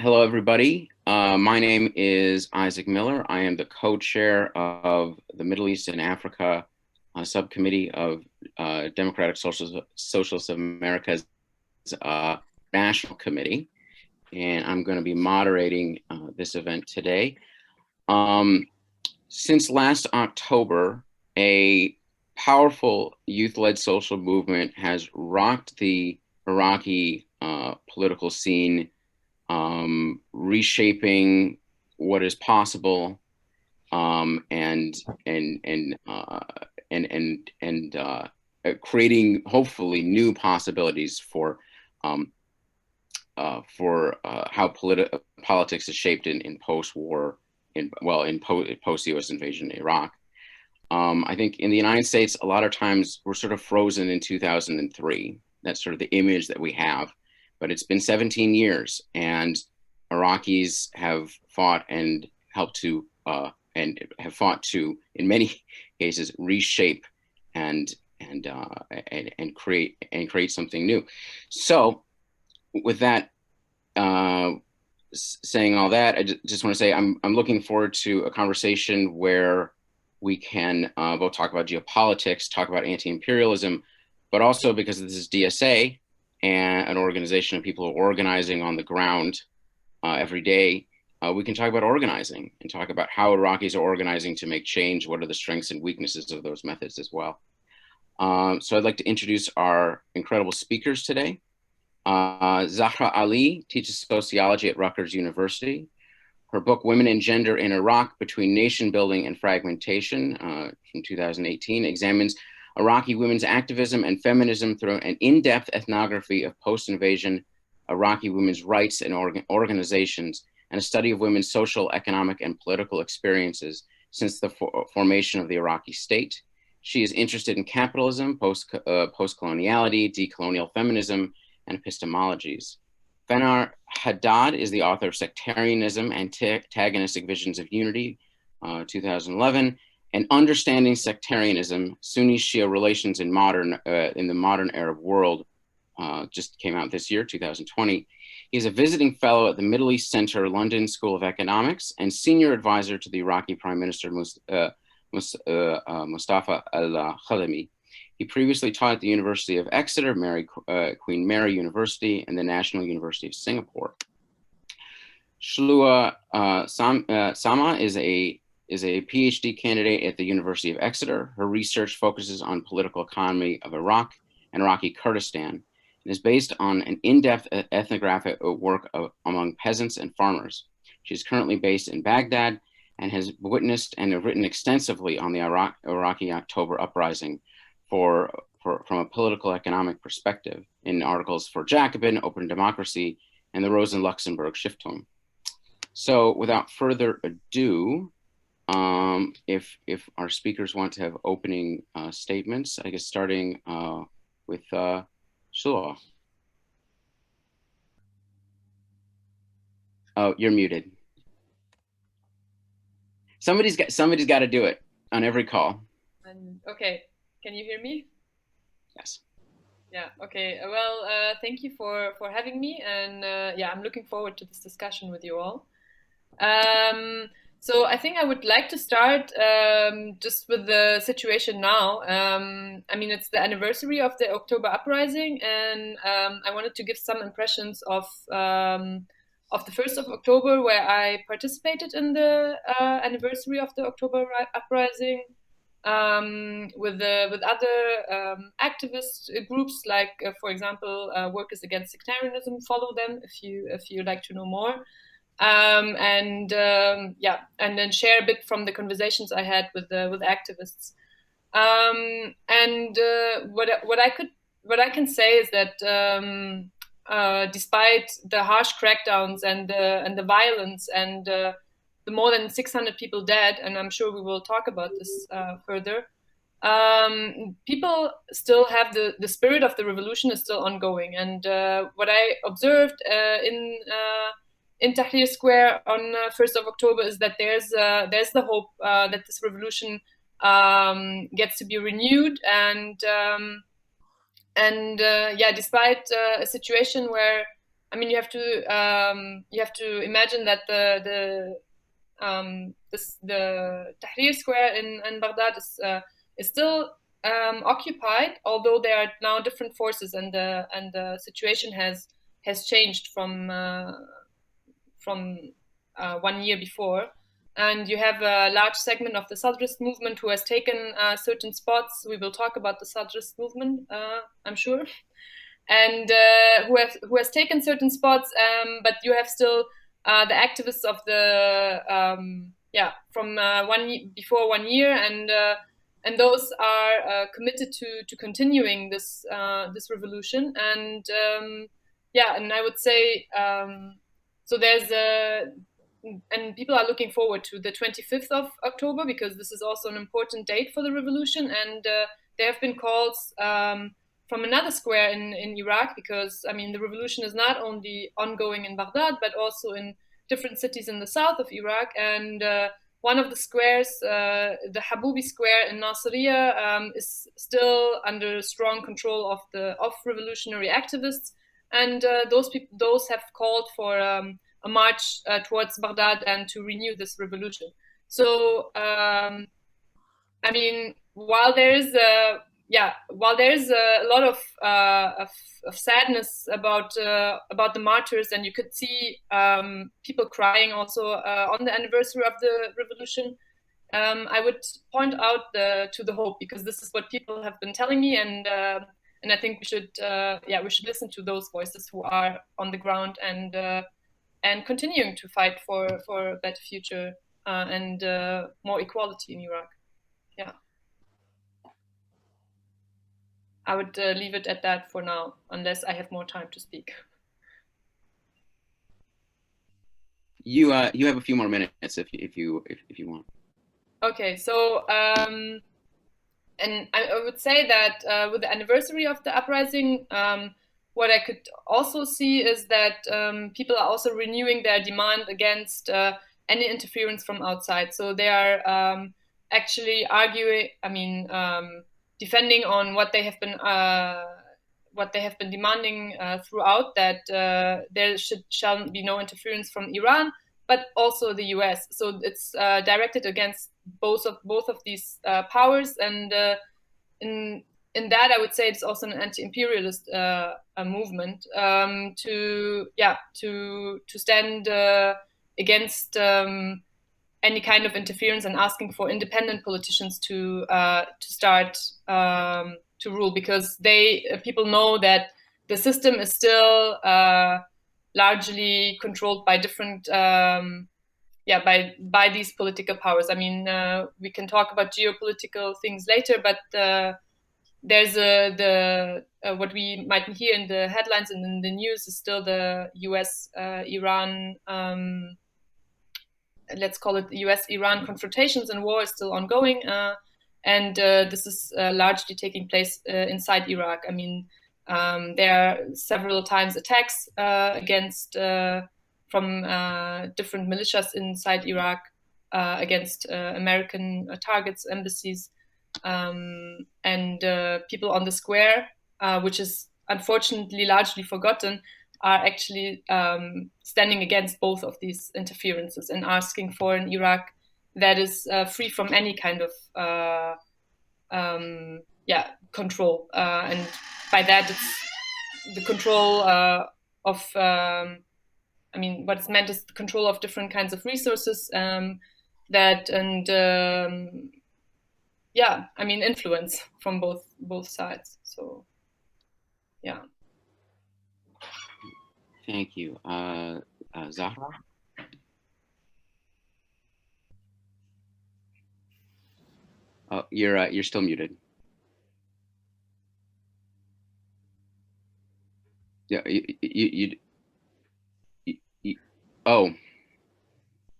Hello, everybody. My name is Isaac Miller. I am the co-chair of the Middle East and Africa subcommittee of Democratic Socialists of America's National Committee, and I'm going to be moderating this event today. Since last October, a powerful youth-led social movement has rocked the Iraqi political scene, reshaping what is possible, and creating hopefully new possibilities for how politics is shaped in post-war, in post-U.S. invasion in Iraq. I think in the United States, a lot of times we're sort of frozen in 2003. That's sort of the image that we have. But it's been 17 years, and Iraqis have fought and helped to, in many cases, reshape and create something new. So, with that, saying all that, I just want to say I'm looking forward to a conversation where we can both talk about geopolitics, talk about anti-imperialism, but also because this is DSA, and an organization of people who are organizing on the ground every day, we can talk about organizing and talk about how Iraqis are organizing to make change. What are the strengths and weaknesses of those methods as well? So I'd like to introduce our incredible speakers today. Zahra Ali teaches sociology at Rutgers University. Her book, Women and Gender in Iraq, Between Nation-Building and Fragmentation, from 2018, examines Iraqi women's activism and feminism through an in-depth ethnography of post-invasion Iraqi women's rights and organizations, and a study of women's social, economic, and political experiences since the formation of the Iraqi state. She is interested in capitalism, post-coloniality, decolonial feminism, and epistemologies. Fenar Haddad is the author of Sectarianism, Antagonistic Visions of Unity, 2011, and Understanding Sectarianism, Sunni-Shia Relations in the Modern Arab World, just came out this year, 2020. He is a visiting fellow at the Middle East Center, London School of Economics, and senior advisor to the Iraqi Prime Minister Mustafa al-Khademi. He previously taught at the University of Exeter, Queen Mary University, and the National University of Singapore. Shlua Sama is a PhD candidate at the University of Exeter. Her research focuses on political economy of Iraq and Iraqi Kurdistan, and is based on an in-depth ethnographic work among peasants and farmers. She is currently based in Baghdad and has witnessed and written extensively on the Iraqi October Uprising from a political economic perspective in articles for Jacobin, Open Democracy, and the Rosa Luxemburg Stiftung. So without further ado, if our speakers want to have opening statements, I guess starting with Shua. Oh, you're muted. Somebody's got to do it on every call. Okay, can you hear me? Yes. Yeah. Okay. Well, thank you for having me, and yeah, I'm looking forward to this discussion with you all. So I think I would like to start just with the situation now. I mean, it's the anniversary of the October Uprising, and I wanted to give some impressions of the 1st of October, where I participated in the anniversary of the October Uprising with other activist groups, like, for example, Workers Against Sectarianism. Follow them if you like to know more. Yeah, and then share a bit from the conversations I had with activists. What I can say is that despite the harsh crackdowns and the violence and the more than 600 people dead, and I'm sure we will talk about this further, people still have the spirit of the revolution is still ongoing. And what I observed in Tahrir Square on 1st of October is that there's the hope that this revolution gets to be renewed, and yeah, despite a situation where I mean, you have to imagine that the Tahrir Square in Baghdad is still occupied, although there are now different forces, and the situation has changed from 1 year before. And you have a large segment of the Sadrist movement who has taken certain spots. We will talk about the Sadrist movement, I'm sure, and who has taken certain spots. But you have still the activists of the from before 1 year, and those are committed to continuing this revolution. And and I would say so. And people are looking forward to the 25th of October, because this is also an important date for the revolution. And there have been calls from another square in Iraq, because, I mean, the revolution is not only ongoing in Baghdad, but also in different cities in the south of Iraq. And one of the squares, the Haboubi Square in Nasiriyah, is still under strong control of revolutionary activists. And those have called for a march towards Baghdad and to renew this revolution. So, I mean, while there is a lot of sadness about the martyrs, and you could see people crying also on the anniversary of the revolution, I would point out to the hope, because this is what people have been telling me, and I think we should listen to those voices who are on the ground and continuing to fight for a better future and more equality in Iraq. Yeah. I would leave it at that for now, unless I have more time to speak. You have a few more minutes if you want. Okay, so and I would say that with the anniversary of the uprising, what I could also see is that people are also renewing their demand against any interference from outside. So they are actually arguing, defending on what they have been demanding throughout, that there shall be no interference from Iran, but also the US. So it's directed against both of these powers, and in that, I would say it's also an anti-imperialist movement to stand against any kind of interference, and asking for independent politicians to start to rule, because people know that the system is still largely controlled by different by these political powers. I mean, we can talk about geopolitical things later, but there's what we might hear in the headlines and in the news is still the US-Iran, let's call it US-Iran confrontations, and war is still ongoing. And this is largely taking place inside Iraq. I mean, there are several times attacks against from different militias inside Iraq against American targets, embassies. And people on the square, which is unfortunately largely forgotten, are actually standing against both of these interferences and asking for an Iraq that is free from any kind of control. And by that, it's the control of, what's meant is the control of different kinds of resources influence from both sides. So, yeah. Thank you, Zahra. Oh, you're still muted. Yeah, you oh,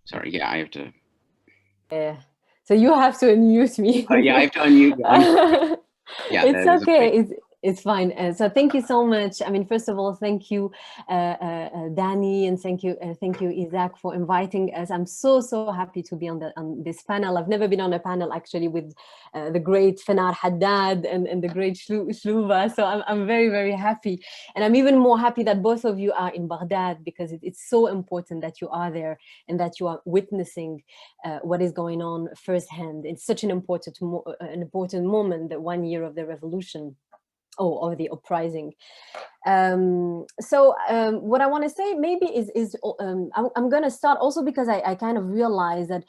sorry. Yeah, I have to. Yeah. So you have to unmute me. Yeah, I have to unmute. Yeah, it's okay. It's fine. So thank you so much. I mean, first of all, thank you, Danny, and thank you, Isaac, for inviting us. I'm so happy to be on this panel. I've never been on a panel actually with the great Fanar Haddad and the great Shluva. So I'm very happy, and I'm even more happy that both of you are in Baghdad, because it's so important that you are there and that you are witnessing what is going on firsthand. It's such an important moment, the 1 year of the revolution. Or the uprising. What I want to say maybe is I'm going to start also because I kind of realize that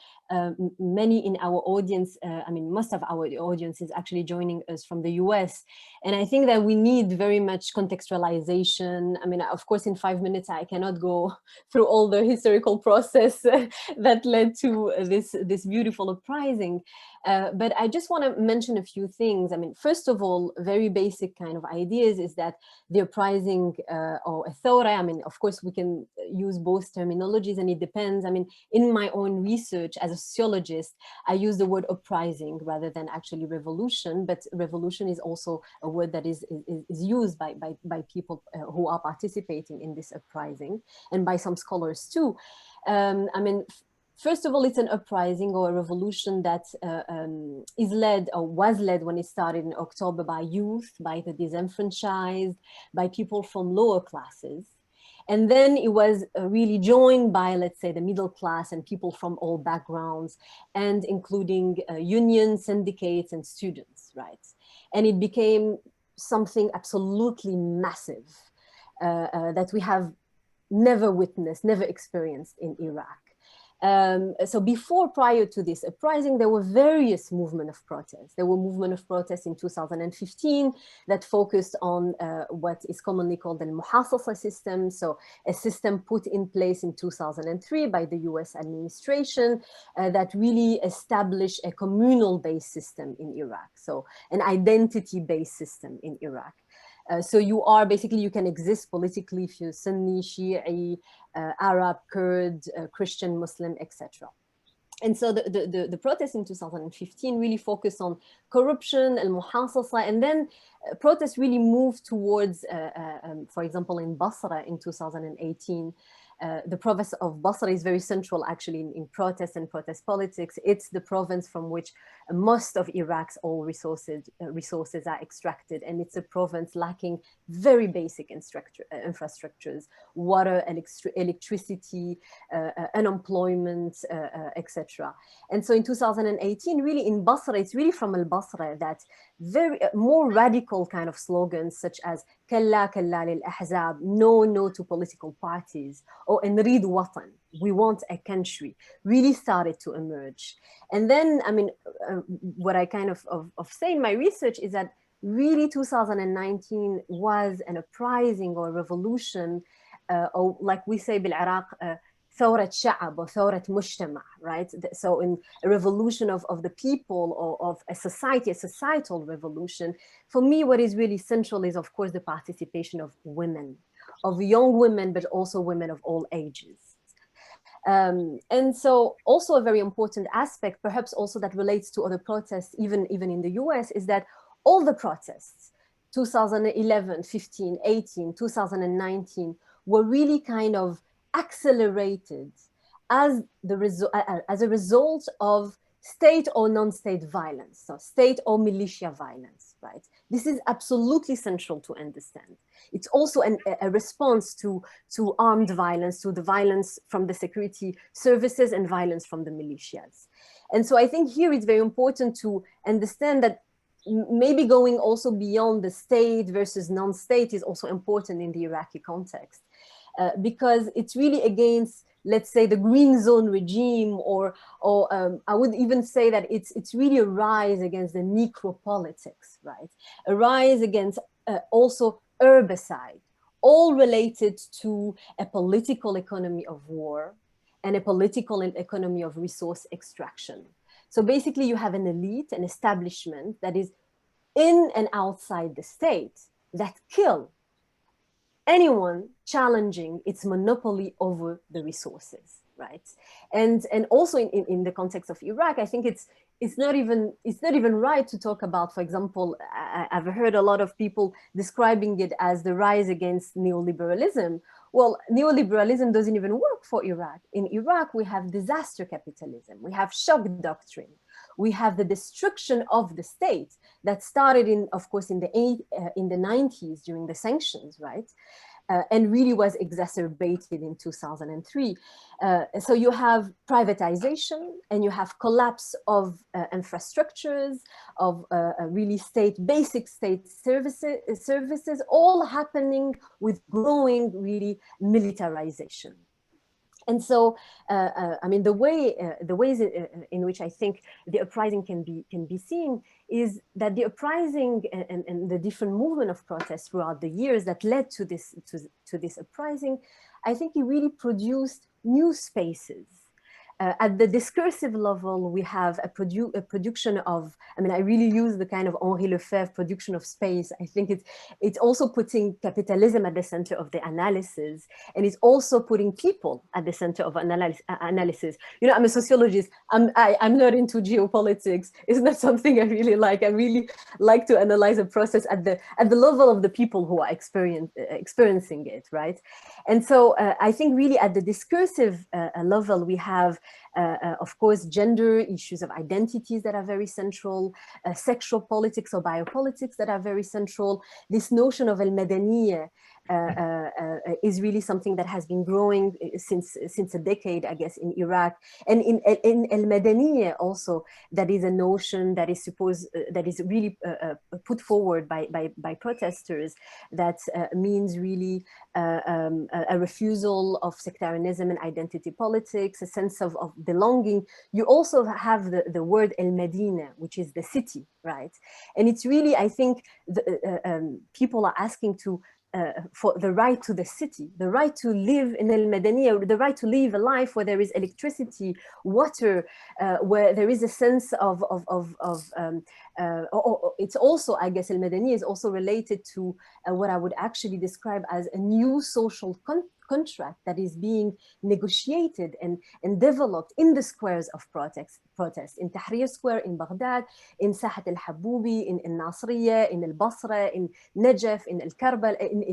many in our audience, I mean, most of our audience is actually joining us from the US. And I think that we need very much contextualization. I mean, of course, in 5 minutes, I cannot go through all the historical process that led to this beautiful uprising. But I just want to mention a few things. I mean, first of all, very basic kind of ideas is that the uprising or a thawra, I mean, of course, we can use both terminologies and it depends. I mean, in my own research as a sociologist, I use the word uprising rather than actually revolution, but revolution is also a word that is used by people who are participating in this uprising and by some scholars too. I mean, first of all, it's an uprising or a revolution that is led or was led when it started in October by youth, by the disenfranchised, by people from lower classes. And then it was really joined by, let's say, the middle class and people from all backgrounds, and including unions, syndicates, and students, right? And it became something absolutely massive that we have never witnessed, never experienced in Iraq. So prior to this uprising, there were various movements of protest. There were movements of protest in 2015 that focused on what is commonly called the muhassasa system. So a system put in place in 2003 by the US administration that really established a communal-based system in Iraq. So an identity-based system in Iraq. So you can exist politically if you're Sunni, Shi'i, Arab, Kurd, Christian, Muslim, etc. And so the protest in 2015 really focused on corruption, al-muhassasa, and then protests really moved towards, for example, in Basra in 2018, the province of Basra is very central actually in protest and protest politics. It's the province from which most of Iraq's oil resources are extracted, and it's a province lacking very basic infrastructures, water, electricity, unemployment, etc. And so in 2018, really in Basra, it's really from al-Basra that more radical kind of slogans such as "Kalla kalla lil ahzab," no to political parties, or "Nrid watan," we want a country, really started to emerge. And then, I mean, what I kind of say in my research is that really 2019 was an uprising or revolution, or like we say bil Iraq, ثورة شعب or ثورة مجتمع, right? So in a revolution of the people or of a society, a societal revolution, for me, what is really central is, of course, the participation of women, of young women, but also women of all ages. And so also a very important aspect, perhaps also that relates to other protests, even in the US, is that all the protests, 2011, 15, 18, 2019, were really kind of accelerated as a result of state or non-state violence, so state or militia violence, right? This is absolutely central to understand. It's also a response to armed violence, to the violence from the security services and violence from the militias. And so I think here it's very important to understand that maybe going also beyond the state versus non-state is also important in the Iraqi context. Because it's really against, let's say, the green zone regime, or I would even say that it's really a rise against the necropolitics, right? A rise against also herbicide, all related to a political economy of war and a political economy of resource extraction. So basically you have an elite, an establishment that is in and outside the state that kill anyone challenging its monopoly over the resources, right? And also in the context of Iraq, I think it's not even right to talk about, for example, I've heard a lot of people describing it as the rise against neoliberalism. Well, neoliberalism doesn't even work for Iraq. In Iraq, we have disaster capitalism, we have shock doctrine, we have the destruction of the state that started of course, in the 90s during the sanctions, right? And really was exacerbated in 2003. So you have privatization and you have collapse of infrastructures, of really basic state services, all happening with growing really militarization. And so, I mean, the ways in which I think the uprising can be seen is that the uprising and the different movement of protests throughout the years that led to this uprising, I think it really produced new spaces. At the discursive level, we have a production of, I mean, I really use the kind of Henri Lefebvre production of space. I think it's also putting capitalism at the center of the analysis, and it's also putting people at the center of analysis. You know, I'm a sociologist. I'm not into geopolitics. It's not something I really like. I really like to analyze a process at the level of the people who are experiencing it, right? And so I think really at the discursive level, we have of course, gender issues of identities that are very central, sexual politics or biopolitics that are very central. This notion of al-Madaniyya is really something that has been growing since a decade, I guess, in Iraq. And in al-Madaniyya also, that is a notion that is that is really put forward by protesters, that means really a refusal of sectarianism and identity politics, a sense of belonging. You also have the word al-Madina, which is the city, right? And it's really, I think, people are asking for the right to the city, the right to live in al-Madaniyya, the right to live a life where there is electricity, water, where there is a sense of it's also, I guess, al-Madaniyya is also related to what I would actually describe as a new social contract that is being negotiated and developed in the squares of protest, in Tahrir Square in Baghdad, in Sahat al-Haboubi, in Nasriya, in al-Basra, in Najaf, in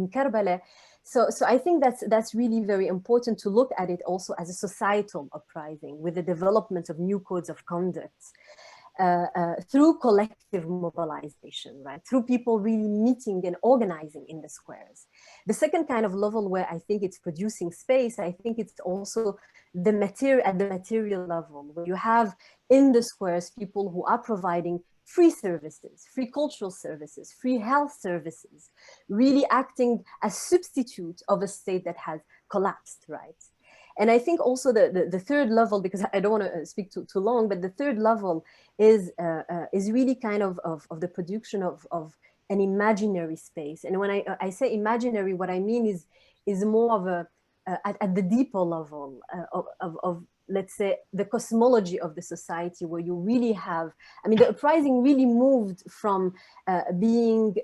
Karbala. So I think that's really very important to look at it also as a societal uprising with the development of new codes of conduct. Through collective mobilization, right? Through people really meeting and organizing in the squares. The second kind of level where I think it's producing space, I think it's also at the material level, where you have in the squares people who are providing free services, free cultural services, free health services, really acting as substitute of a state that has collapsed, right? And I think also the third level, because I don't want to speak too long, but the third level is really kind of the production of an imaginary space. And when I say imaginary, what I mean is more of at the deeper level of let's say the cosmology of the society, where you really have, I mean, the uprising really moved from being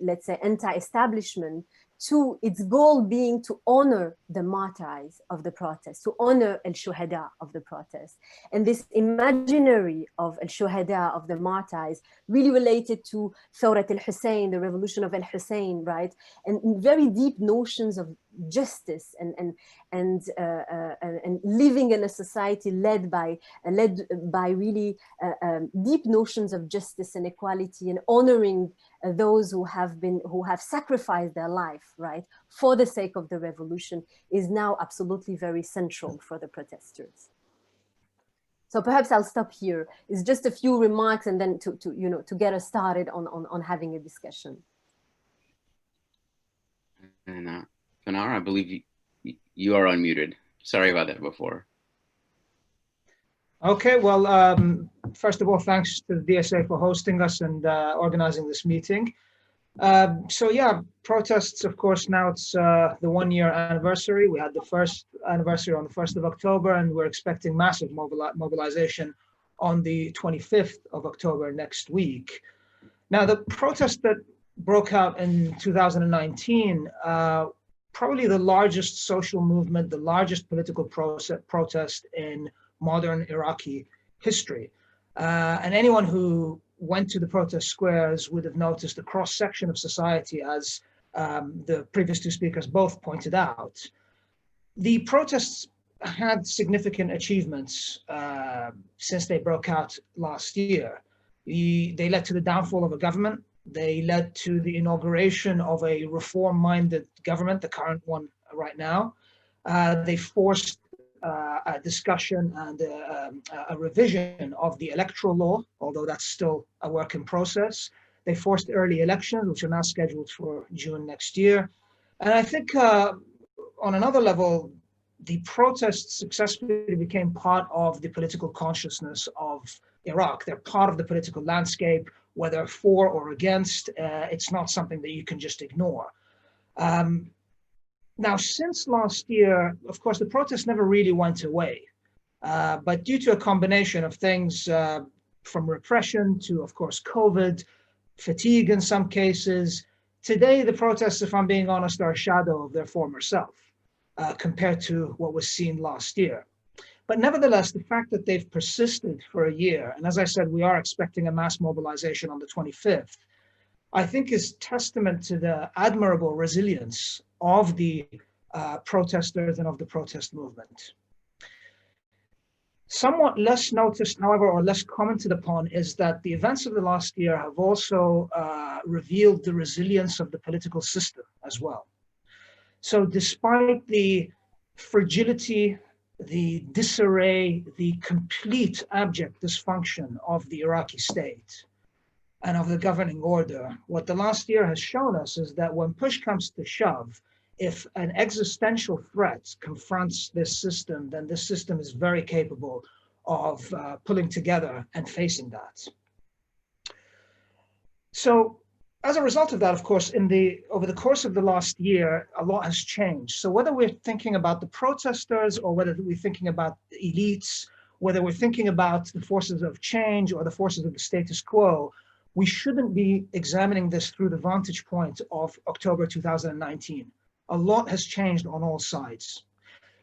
let's say anti-establishment to its goal being to honor the martyrs of the protest, to honor al-shuhada of the protest. And this imaginary of al-shuhada, of the martyrs, really related to Thawrat al-Hussein, the revolution of al-Hussein, right? And very deep notions of justice and living in a society led by really deep notions of justice and equality, and honoring those who have sacrificed their life, right, for the sake of the revolution, is now absolutely very central for the protesters. So perhaps I'll stop here. It's just a few remarks, and then to get us started on having a discussion. And Fanar, I believe you are unmuted. Sorry about that before. Okay, well, first of all, thanks to the DSA for hosting us and organizing this meeting. So yeah, protests, of course, now it's the 1-year anniversary. We had the first anniversary on the 1st of October, and we're expecting massive mobilization on the 25th of October next week. Now, the protest that broke out in 2019 probably the largest social movement, the largest political protest in modern Iraqi history. And anyone who went to the protest squares would have noticed a cross-section of society, as the previous two speakers both pointed out. The protests had significant achievements since they broke out last year. They led to the downfall of a government. They led to the inauguration of a reform-minded government, the current one right now. They forced a discussion and a revision of the electoral law, although that's still a work in process. They forced early elections, which are now scheduled for June next year. And I think on another level, the protests successfully became part of the political consciousness of Iraq. They're part of the political landscape, whether for or against. It's not something that you can just ignore. Now, since last year, of course, the protests never really went away. But due to a combination of things, from repression to, of course, COVID, fatigue in some cases, today the protests, if I'm being honest, are a shadow of their former self compared to what was seen last year. But nevertheless, the fact that they've persisted for a year, and as I said, we are expecting a mass mobilization on the 25th, I think is testament to the admirable resilience of the protesters and of the protest movement. Somewhat less noticed, however, or less commented upon, is that the events of the last year have also revealed the resilience of the political system as well. So despite the fragility, the disarray, the complete abject dysfunction of the Iraqi state and of the governing order, what the last year has shown us is that when push comes to shove, if an existential threat confronts this system, then this system is very capable of pulling together and facing that. So as a result of that, of course, over the course of the last year, a lot has changed. So whether we're thinking about the protesters or whether we're thinking about the elites, whether we're thinking about the forces of change or the forces of the status quo, we shouldn't be examining this through the vantage point of October 2019. A lot has changed on all sides.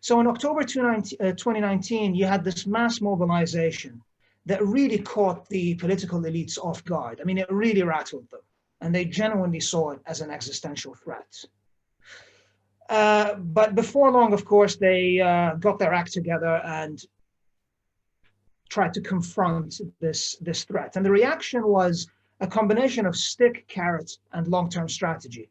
So in October 2019, you had this mass mobilization that really caught the political elites off guard. I mean, it really rattled them, and they genuinely saw it as an existential threat. But before long, of course, they got their act together and tried to confront this threat. And the reaction was a combination of stick, carrot, and long-term strategy.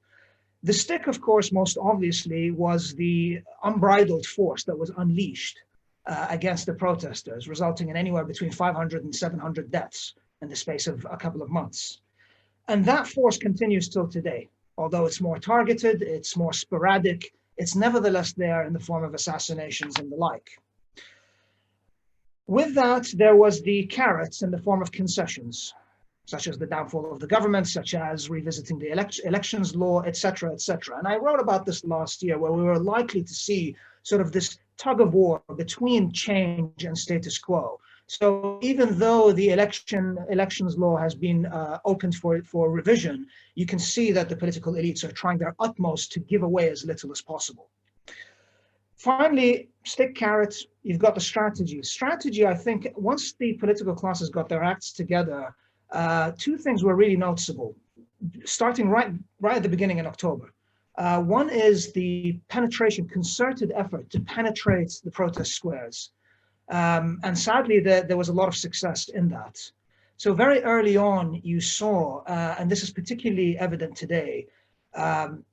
The stick, of course, most obviously was the unbridled force that was unleashed against the protesters, resulting in anywhere between 500 and 700 deaths in the space of a couple of months. And that force continues till today. Although it's more targeted, it's more sporadic, it's nevertheless there in the form of assassinations and the like. With that, there was the carrots in the form of concessions, such as the downfall of the government, such as revisiting the elections law, et cetera, et cetera. And I wrote about this last year, where we were likely to see sort of this tug of war between change and status quo. So even though the elections law has been opened for revision, you can see that the political elites are trying their utmost to give away as little as possible. Finally, stick, carrots, you've got the strategy. Strategy, I think, once the political classes got their acts together, two things were really noticeable, starting right at the beginning in October. One is the penetration, concerted effort to penetrate the protest squares. And sadly, there was a lot of success in that. So very early on, you saw, and this is particularly evident today,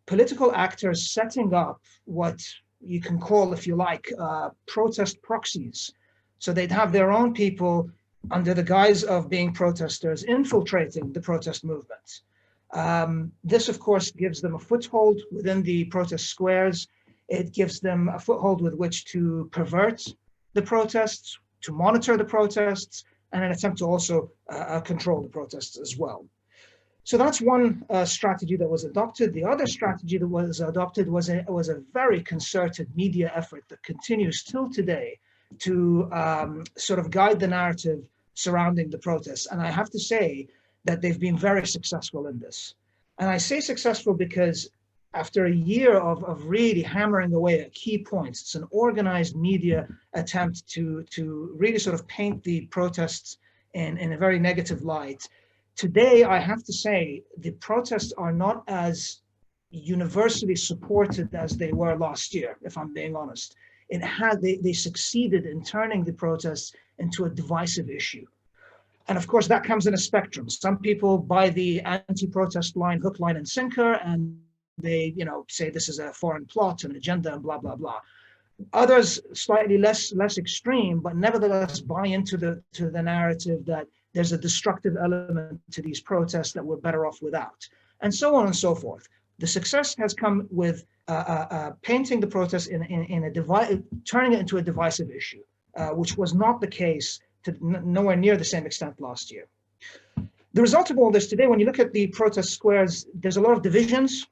political actors setting up what you can call, if you like, protest proxies. So they'd have their own people under the guise of being protesters infiltrating the protest movement. This, of course, gives them a foothold within the protest squares. It gives them a foothold with which to pervert the protests, to monitor the protests, and an attempt to also control the protests as well. So that's one strategy that was adopted. The other strategy that was adopted was a very concerted media effort that continues till today to sort of guide the narrative surrounding the protests. And I have to say that they've been very successful in this. And I say successful because after a year of really hammering away at key points, it's an organized media attempt to really sort of paint the protests in a very negative light. Today, I have to say, the protests are not as universally supported as they were last year, if I'm being honest. They succeeded in turning the protests into a divisive issue. And of course, that comes in a spectrum. Some people buy the anti-protest line, hook, line, and sinker, and they, say this is a foreign plot, an agenda, and blah, blah, blah. Others slightly less extreme, but nevertheless buy into the narrative that there's a destructive element to these protests that we're better off without, and so on and so forth. The success has come with painting the protests turning it into a divisive issue, which was not the case to nowhere near the same extent last year. The result of all this today, when you look at the protest squares, there's a lot of divisions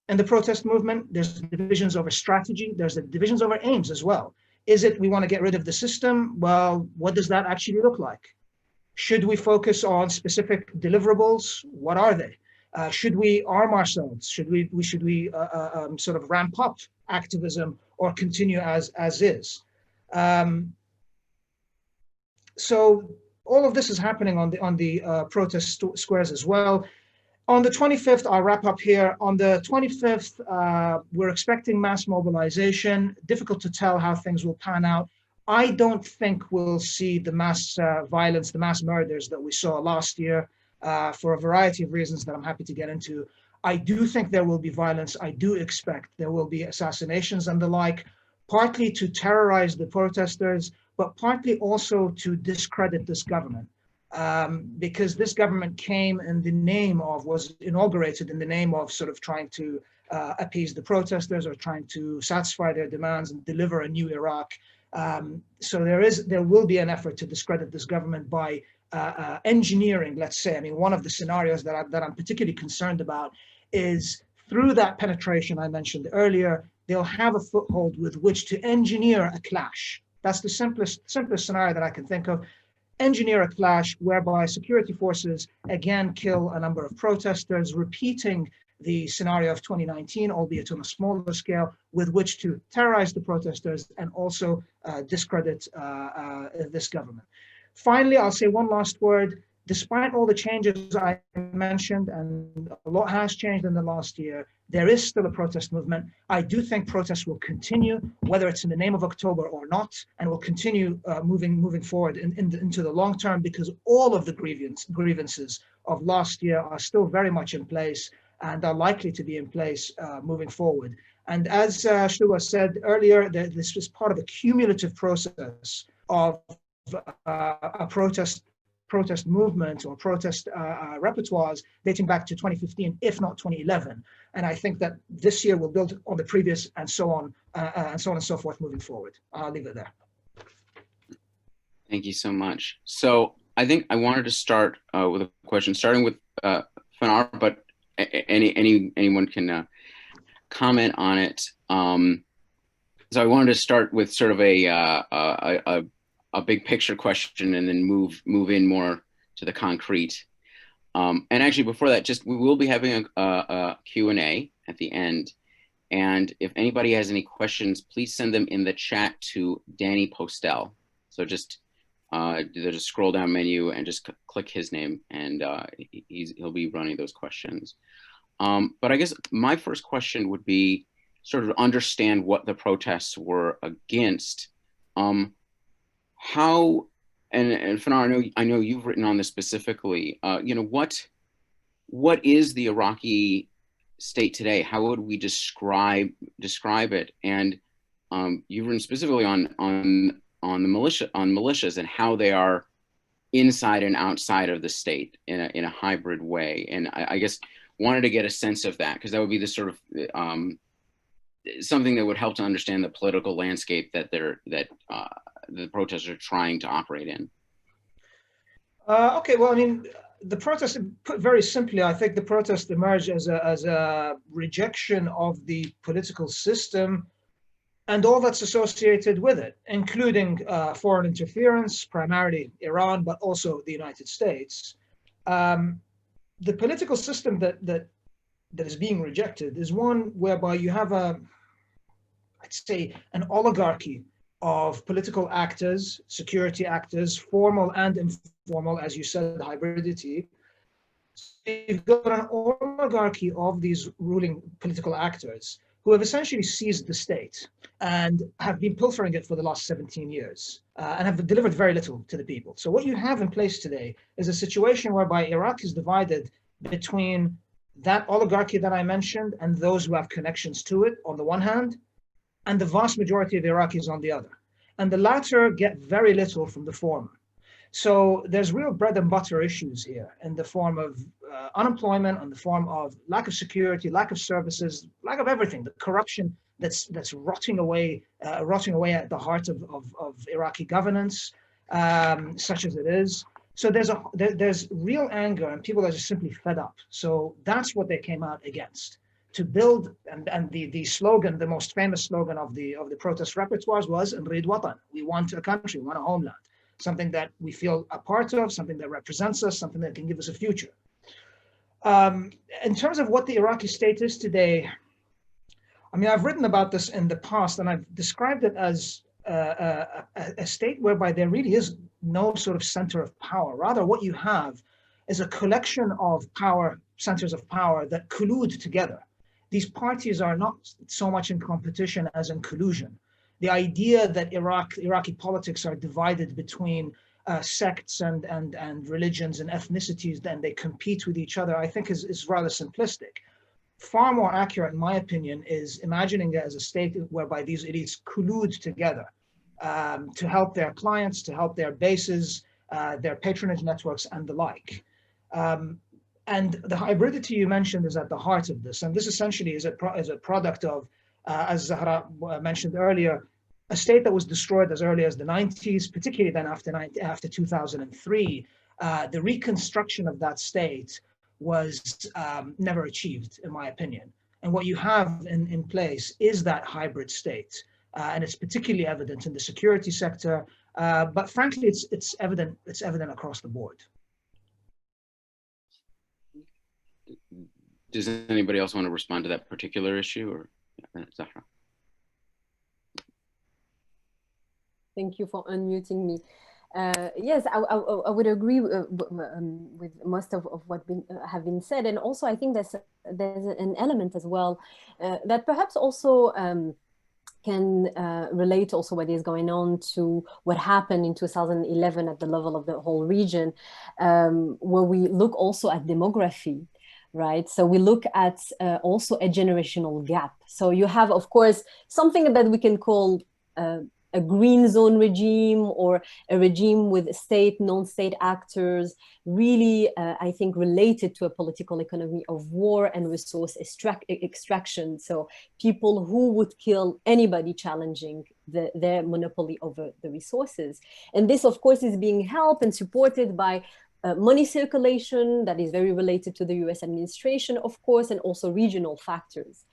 in the protest movement. There's divisions over strategy. There's the divisions over aims as well. Is it we want to get rid of the system? Well, what does that actually look like? Should we focus on specific deliverables? What are they? Should we arm ourselves? Should we sort of ramp up activism or continue as is? So all of this is happening on the protest squares as well. On the 25th, I'll wrap up here. On the 25th, we're expecting mass mobilization. Difficult to tell how things will pan out. I don't think we'll see the mass violence, the mass murders that we saw last year for a variety of reasons that I'm happy to get into. I do think there will be violence. I do expect there will be assassinations and the like, partly to terrorize the protesters, but partly also to discredit this government. Because this government was inaugurated in the name of sort of trying to appease the protesters or trying to satisfy their demands and deliver a new Iraq. So there will be an effort to discredit this government by engineering, let's say. I mean, one of the scenarios that I'm particularly concerned about is through that penetration I mentioned earlier, they'll have a foothold with which to engineer a clash. That's the simplest scenario that I can think of. Engineer a clash whereby security forces again kill a number of protesters, repeating the scenario of 2019, albeit on a smaller scale, with which to terrorize the protesters and also discredit this government. Finally, I'll say one last word. Despite all the changes I mentioned, and a lot has changed in the last year, there is still a protest movement. I do think protests will continue, whether it's in the name of October or not, and will continue moving forward into the long term, because all of the grievances of last year are still very much in place and are likely to be in place moving forward. And as Shluwa said earlier, this is part of a cumulative process of a protest movement or protest repertoires dating back to 2015, if not 2011. And I think that this year will build on the previous and so on and so forth moving forward. I'll leave it there. Thank you so much. So I think I wanted to start with a question, starting with Fanar, but anyone can comment on it. So I wanted to start with sort of a big picture question and then move in more to the concrete. And actually before that, we will be having a Q&A at the end. And if anybody has any questions, please send them in the chat to Danny Postel. So just there's a scroll down menu and just click his name and he'll be running those questions. But I guess my first question would be sort of understand what the protests were against. How, and Fanar, I know you've written on this specifically, what is the Iraqi state today? How would we describe it? And you've written specifically on militias and how they are inside and outside of the state in a hybrid way. And I guess wanted to get a sense of that, because that would be the sort of something that would help to understand the political landscape that the protesters are trying to operate in. Okay, well, I mean, the protest, put very simply, I think the protest emerged as a rejection of the political system and all that's associated with it, including foreign interference, primarily Iran, but also the United States. The political system that that is being rejected is one whereby you have I'd say, an oligarchy of political actors, security actors, formal and informal, as you said, hybridity. You've got an oligarchy of these ruling political actors who have essentially seized the state and have been pilfering it for the last 17 years and have delivered very little to the people. So what you have in place today is a situation whereby Iraq is divided between that oligarchy that I mentioned and those who have connections to it on the one hand, and the vast majority of Iraqis on the other. And the latter get very little from the former. So there's real bread and butter issues here in the form of unemployment, in the form of lack of security, lack of services, lack of everything, the corruption that's rotting away at the heart of Iraqi governance, such as it is. So there's real anger and people are just simply fed up. So that's what they came out against. To build, and the slogan, the most famous slogan of the protest repertoires was "Nrid Watan." We want a country, we want a homeland, something that we feel a part of, something that represents us, something that can give us a future. In terms of what the Iraqi state is today, I mean, I've written about this in the past, and I've described it as a state whereby there really is no sort of center of power. Rather, what you have is a collection of power, centers of power that collude together. These parties are not so much in competition as in collusion. The idea that Iraqi politics are divided between sects and religions and ethnicities, and they compete with each other, I think is rather simplistic. Far more accurate, in my opinion, is imagining it as a state whereby these elites collude together to help their clients, to help their bases, their patronage networks, and the like. And the hybridity you mentioned is at the heart of this. And this essentially is a product of, as Zahra mentioned earlier, a state that was destroyed as early as the 90s, particularly then after 2003. The reconstruction of that state was never achieved, in my opinion. And what you have in place is that hybrid state. And it's particularly evident in the security sector, but frankly, it's evident across the board. Does anybody else want to respond to that particular issue, or Zahra? Thank you for unmuting me. Yes, I would agree with most of what have been said, and also I think there's an element as well that perhaps also can relate also what is going on to what happened in 2011 at the level of the whole region, where we look also at demography. Right, so we look at also a generational gap. So you have, of course, something that we can call a green zone regime, or a regime with state, non-state actors, really, I think, related to a political economy of war and resource extraction. So people who would kill anybody challenging their monopoly over the resources. And this, of course, is being helped and supported by money circulation that is very related to the US administration, of course, and also regional factors.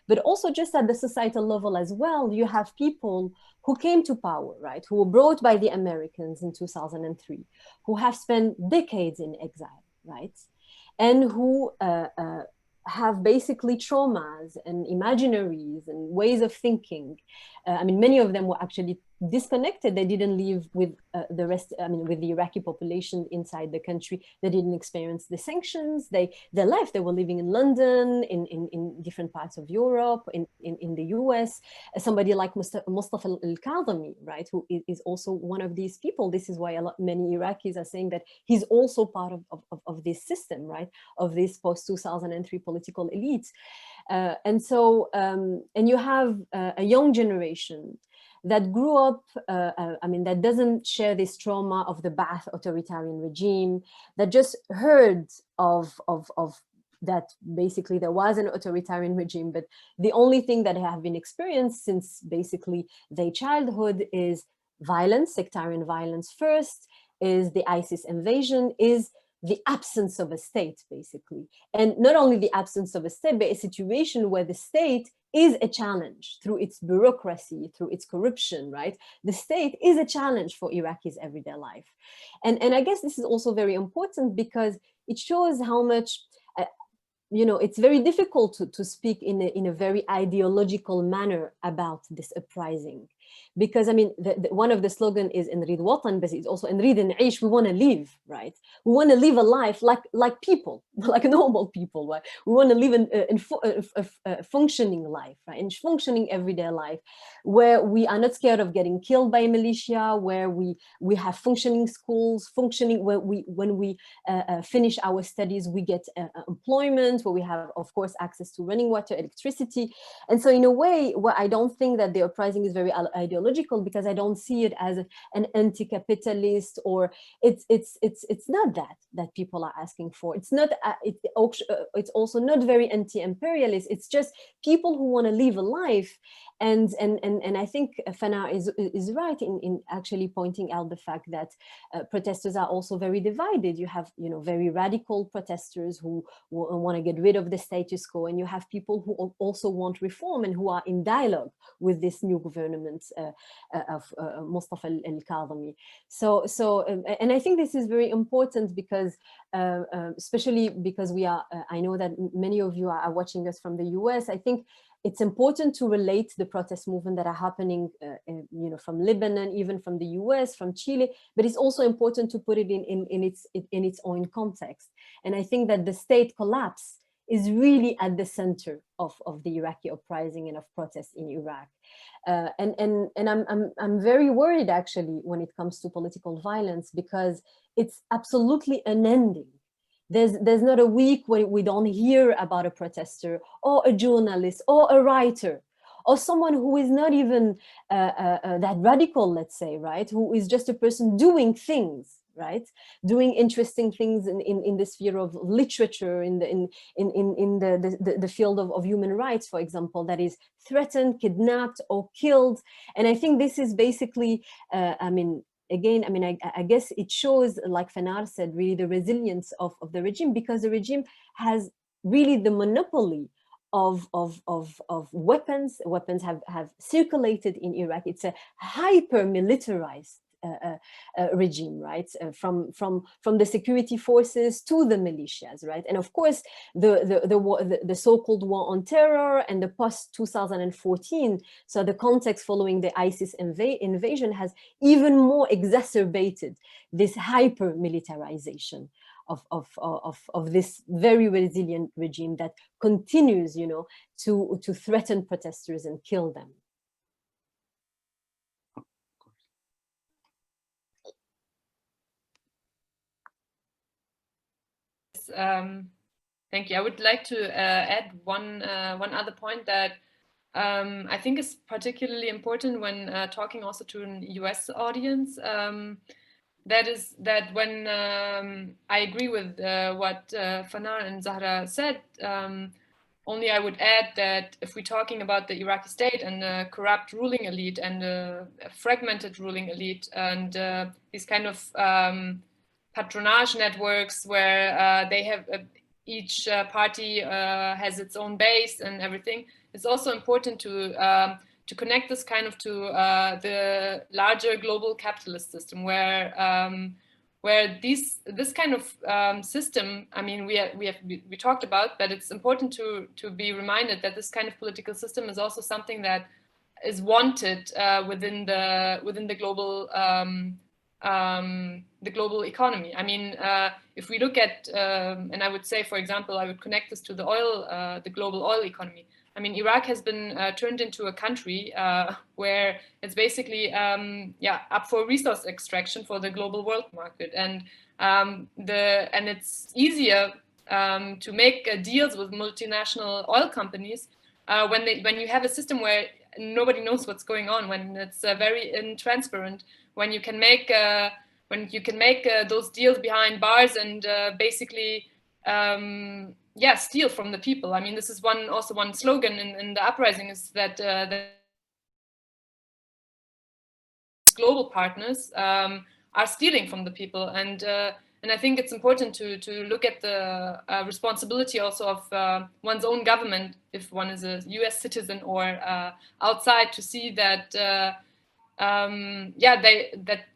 But also just at the societal level as well, you have people who came to power, right, who were brought by the Americans in 2003, who have spent decades in exile, right, and who have basically traumas and imaginaries and ways of thinking. I mean, many of them were actually disconnected. They didn't live with the rest, I mean, with the Iraqi population inside the country. They didn't experience the sanctions. They left. They were living in London, in different parts of Europe, in the US. Somebody like Mustafa al-Kadhimi, right, who is also one of these people. This is why many Iraqis are saying that he's also part of this system, right, of this post-2003 political elite. And so, and you have a young generation that grew up, I mean, that doesn't share this trauma of the Ba'ath authoritarian regime, that just heard of that basically there was an authoritarian regime, but the only thing that have been experienced since basically their childhood is violence, sectarian violence first, is the ISIS invasion, is the absence of a state, basically. And not only the absence of a state, but a situation where the state is a challenge through its bureaucracy, through its corruption, right? The state is a challenge for Iraqis' everyday life. And I guess this is also very important because it shows how much, you know, it's very difficult to speak in a very ideological manner about this uprising. Because I mean, one of the slogan is "Nrid Watan," but it's also "Nrid N'ish." We want to live, right? We want to live a life like people, like normal people, right? We want to live a functioning life, right? And functioning everyday life, where we are not scared of getting killed by militia, where we have functioning schools, functioning where when we finish our studies, we get employment, where we have, of course, access to running water, electricity. And so in a way, where I don't think that the uprising is very ideological, because I don't see it as an anti-capitalist, or it's not that people are asking for. It's not it's also not very anti-imperialist. It's just people who want to live a life. And I think Fanar is right in actually pointing out the fact that protesters are also very divided. You have, you know, very radical protesters who want to get rid of the status quo, and you have people who also want reform and who are in dialogue with this new government of Mustafa al-Kadhimi. And I think this is very important, because especially because we are, I know that many of you are watching us from the US. I think it's important to relate the protest movement that are happening, you know, from Lebanon, even from the US, from Chile, but it's also important to put it in its own context. And I think that the state collapse is really at the center of the Iraqi uprising and of protests in Iraq. And I'm very worried, actually, when it comes to political violence, because it's absolutely unending. There's not a week where we don't hear about a protester or a journalist or a writer or someone who is not even that radical, let's say, right? Who is just a person doing things, right? Doing interesting things in the sphere of literature, in the field of human rights, for example, that is threatened, kidnapped, or killed. And I think this is basically, I mean, again, I mean, I guess it shows, like Fanar said, really the resilience of the regime, because the regime has really the monopoly of weapons. Weapons have circulated in Iraq. It's a hyper-militarized regime, right? From the security forces to the militias, right? And of course, the so-called war on terror and the post-2014, so the context following the ISIS invasion has even more exacerbated this hyper-militarization of this very resilient regime that continues, you know, to threaten protesters and kill them. Thank you. I would like to add one other point that I think is particularly important when talking also to an US audience. That is that when I agree with what Fanar and Zahra said, only I would add that if we're talking about the Iraqi state and the corrupt ruling elite and a fragmented ruling elite and these kind of patronage networks where they have each party has its own base and everything, it's also important to connect this kind of to the larger global capitalist system where this kind of system, I mean, we talked about, but it's important to be reminded that this kind of political system is also something that is wanted within the global economy. I mean, if we look at, and I would say, for example, I would connect this to the global oil economy. I mean, Iraq has been turned into a country where it's basically, up for resource extraction for the global world market, and it's easier to make deals with multinational oil companies when you have a system where nobody knows what's going on, when it's very intransparent, when you can make those deals behind bars and basically steal from the people. I mean, this is one slogan in the uprising, is that global partners are stealing from the people, and I think it's important to look at the responsibility also of one's own government, if one is a US citizen or outside, to see that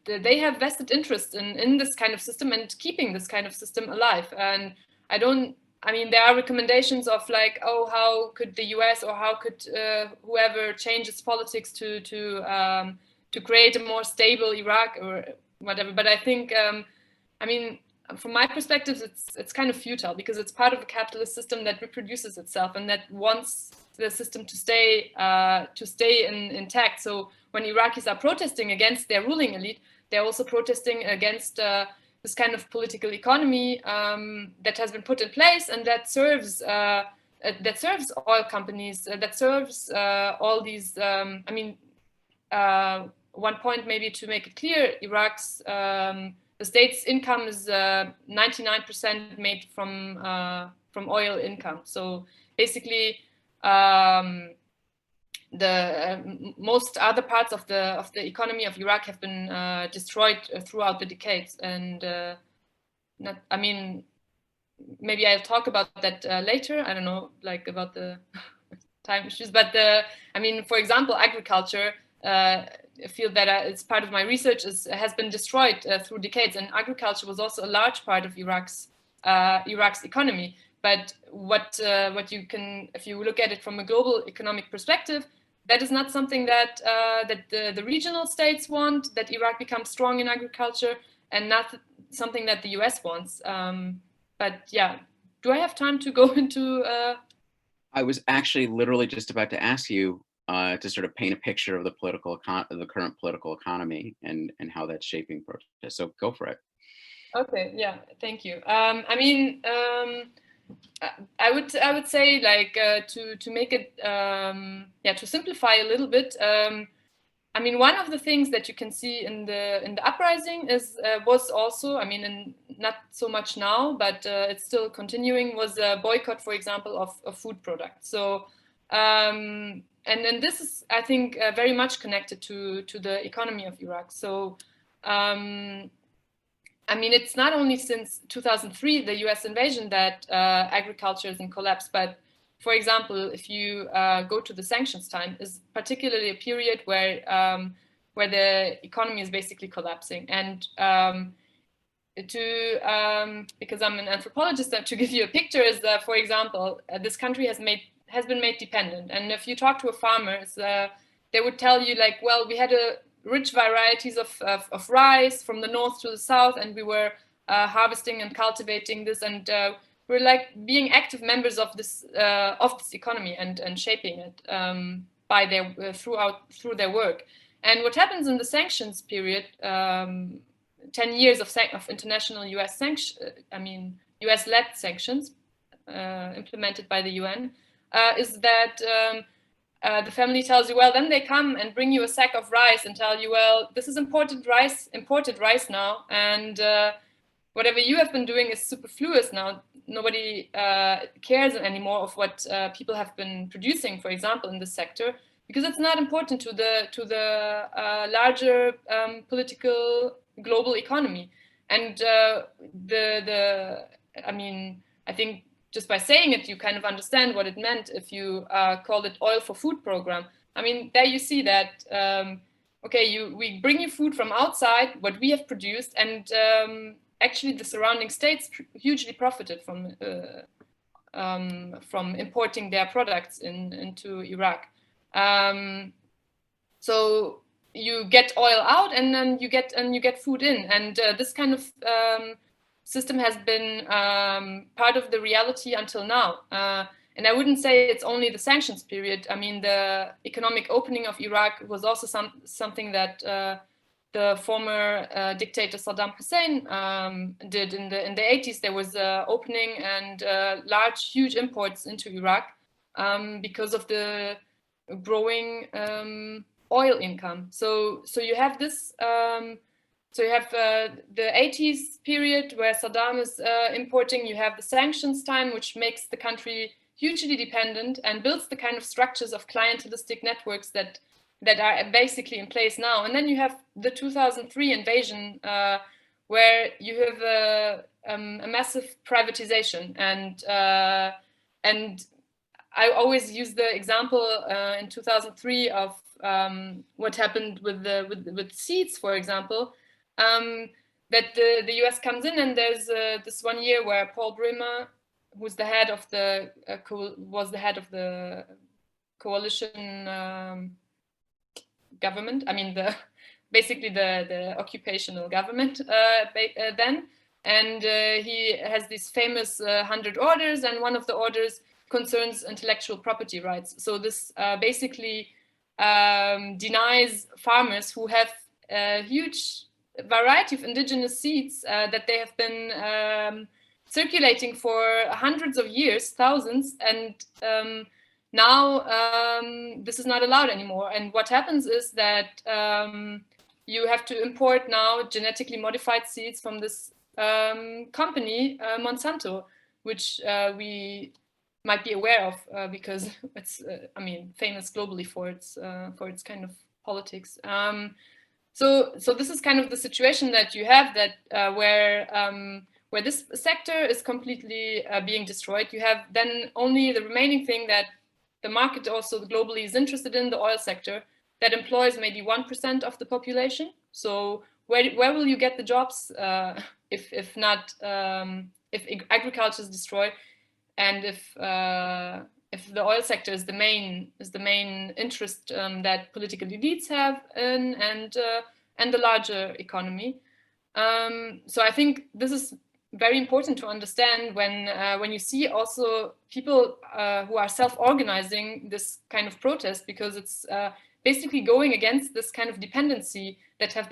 they have vested interest in this kind of system and keeping this kind of system alive. And I mean, there are recommendations of like, oh, how could the US or how could whoever change its politics to create a more stable Iraq or whatever. But I think, I mean, from my perspective, it's kind of futile, because it's part of a capitalist system that reproduces itself and that wants the system to stay intact. So when Iraqis are protesting against their ruling elite, they're also protesting against this kind of political economy that has been put in place, and that serves oil companies, that serves all these. I mean, one point maybe to make it clear: Iraq's the state's income is 99% made from oil income. So basically, most other parts of the economy of Iraq have been destroyed throughout the decades, and I mean, maybe I'll talk about that later. I don't know, like about the time issues, but I mean, for example, agriculture, a field that it's part of my research, has been destroyed through decades, and agriculture was also a large part of Iraq's economy. But what you can, if you look at it from a global economic perspective, that is not something that the regional states want, that Iraq becomes strong in agriculture, and not something that the US wants. But yeah, do I have time to go into? I was actually literally just about to ask you to sort of paint a picture of the current political economy and how that's shaping protest. So go for it. Okay. Yeah. Thank you. I mean. I would say, like, to make it to simplify a little bit. I mean, one of the things that you can see in the uprising was also, I mean, and not so much now, but it's still continuing, was a boycott, for example, of food products. So and then this is, I think, very much connected to the economy of Iraq. So I mean, it's not only since 2003, the US invasion, that agriculture is in collapse, but for example, if you go to the sanctions time, is particularly a period where the economy is basically collapsing. And because I'm an anthropologist, to give you a picture, is that, for example, this country has been made dependent. And if you talk to a farmer, they would tell you, like, well, we had rich varieties of rice from the north to the south, and we were harvesting and cultivating this, and we're like being active members of this economy and shaping it through their work. And what happens in the sanctions period, 10 years of international US-led sanctions implemented by the UN, is that the family tells you, well, then they come and bring you a sack of rice and tell you, well, this is imported rice now, and whatever you have been doing is superfluous now. Nobody cares anymore of what people have been producing, for example, in this sector, because it's not important to the larger political global economy. And I mean, I think, just by saying it, you kind of understand what it meant if you called it oil for food program. I mean, there you see that, we bring you food from outside, what we have produced, and actually the surrounding states hugely profited from importing their products into Iraq. So you get oil out, and then you get food in, and this kind of system has been part of the reality until now. And I wouldn't say it's only the sanctions period. I mean, the economic opening of Iraq was also something that the former dictator Saddam Hussein did in the 80s. There was opening and huge imports into Iraq because of the growing oil income. So you have this. So you have the 80s period where Saddam is importing. You have the sanctions time, which makes the country hugely dependent and builds the kind of structures of clientelistic networks that are basically in place now. And then you have the 2003 invasion, where you have a massive privatization. And I always use the example in 2003 of what happened with seeds, for example. That the US comes in, and there's this one year where Paul Bremer who's the head of the was the head of the coalition government. I mean, basically the occupational government then. And he has these famous 100 orders, and one of the orders concerns intellectual property rights. So this basically denies farmers who have a huge variety of indigenous seeds that they have been circulating for hundreds of years, thousands, and now this is not allowed anymore. And what happens is that you have to import now genetically modified seeds from this company, Monsanto, which we might be aware of because it's, I mean, famous globally for its kind of politics. So this is kind of the situation that you have, that where this sector is completely being destroyed. You have then only the remaining thing that the market also globally is interested in, the oil sector, that employs maybe 1% of the population. So where will you get the jobs if not if agriculture is destroyed, and if the oil sector is the main interest that political elites have in, and the larger economy. So I think this is very important to understand when you see also people who are self-organizing this kind of protest, because it's basically going against this kind of dependency that has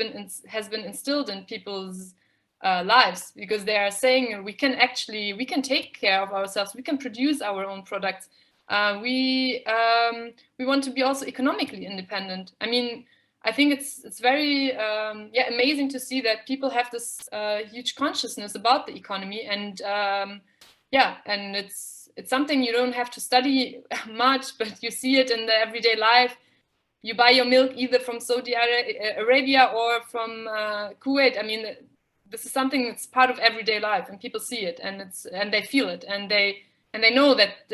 been instilled in people's lives, because they are saying we can take care of ourselves, we can produce our own products, we want to be also economically independent. I mean, I think it's very amazing to see that people have this huge consciousness about the economy, and and it's something you don't have to study much, but you see it in the everyday life. You buy your milk either from Saudi Arabia or from Kuwait. I mean, this is something that's part of everyday life, and people see it, and they feel it, and they know that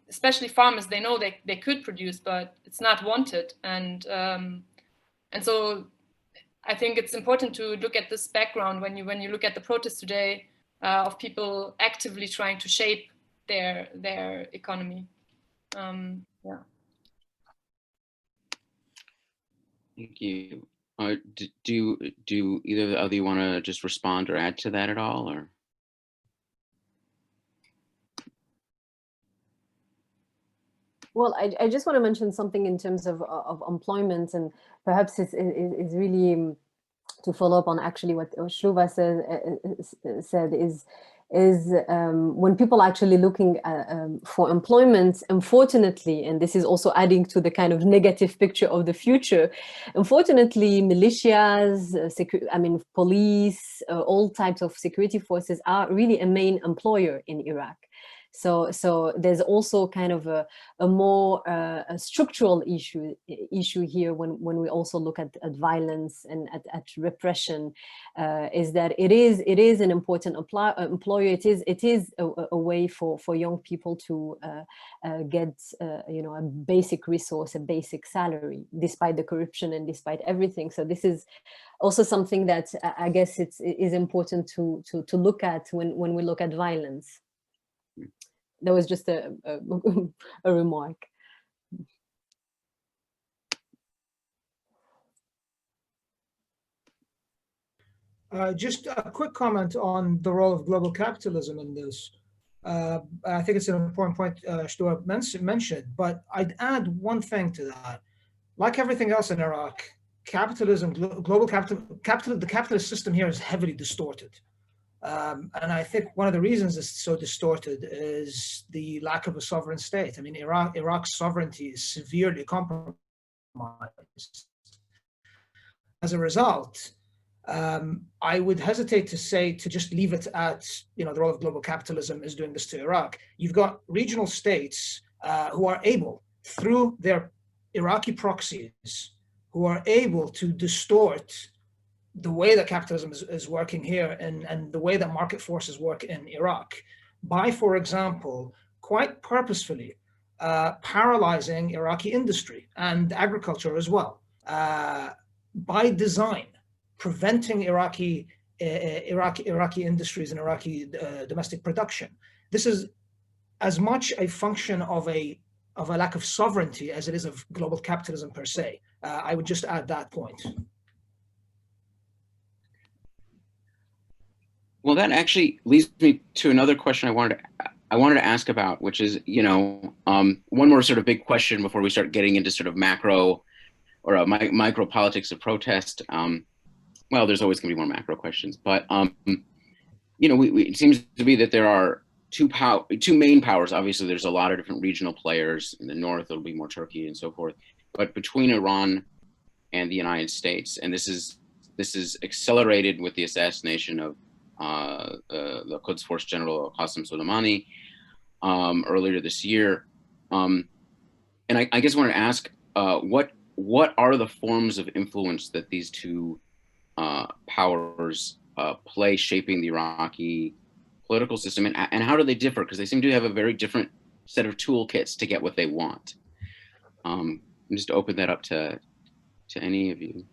especially farmers, they know they could produce, but it's not wanted, and so I think it's important to look at this background when you look at the protests today of people actively trying to shape their economy. Thank you. Do either of you want to just respond or add to that at all, or? Well, I just want to mention something in terms of employment, and perhaps is really to follow up on actually what Shluva said is when people are actually looking for employment, unfortunately, and this is also adding to the kind of negative picture of the future, unfortunately, militias, police, all types of security forces are really a main employer in Iraq. So there's also kind of a more a structural issue here when we also look at violence and at repression, is that it is an important employer. It is a way for young people to get a basic resource, a basic salary, despite the corruption and despite everything. So this is also something that I guess it is important to look at when we look at violence. That was just a remark. Just a quick comment on the role of global capitalism in this. I think it's an important point Stuart mentioned, but I'd add one thing to that. Like everything else in Iraq, capitalism, global capital, the capitalist system here is heavily distorted. And I think one of the reasons it's so distorted is the lack of a sovereign state. I mean, Iraq's sovereignty is severely compromised. As a result, I would hesitate to just leave it at, the role of global capitalism is doing this to Iraq. You've got regional states who are able, through their Iraqi proxies, who are able to distort the way that capitalism is working here and the way that market forces work in Iraq by, for example, quite purposefully paralyzing Iraqi industry and agriculture as well, by design, preventing Iraqi industries and Iraqi domestic production. this is as much a function of a lack of sovereignty as it is of global capitalism per se. I would just add that point. Well, that actually leads me to another question I wanted to ask about, which is, one more sort of big question before we start getting into sort of macro or micro politics of protest. Well, there's always going to be more macro questions, but it seems to be that there are two main powers. Obviously, there's a lot of different regional players. In the north, it'll be more Turkey and so forth. But between Iran and the United States, and this is accelerated with the assassination of the Quds Force General Qasem Soleimani earlier this year. And I guess I want to ask, what are the forms of influence that these two powers play shaping the Iraqi political system, and how do they differ? Because they seem to have a very different set of toolkits to get what they want. Just to open that up to any of you.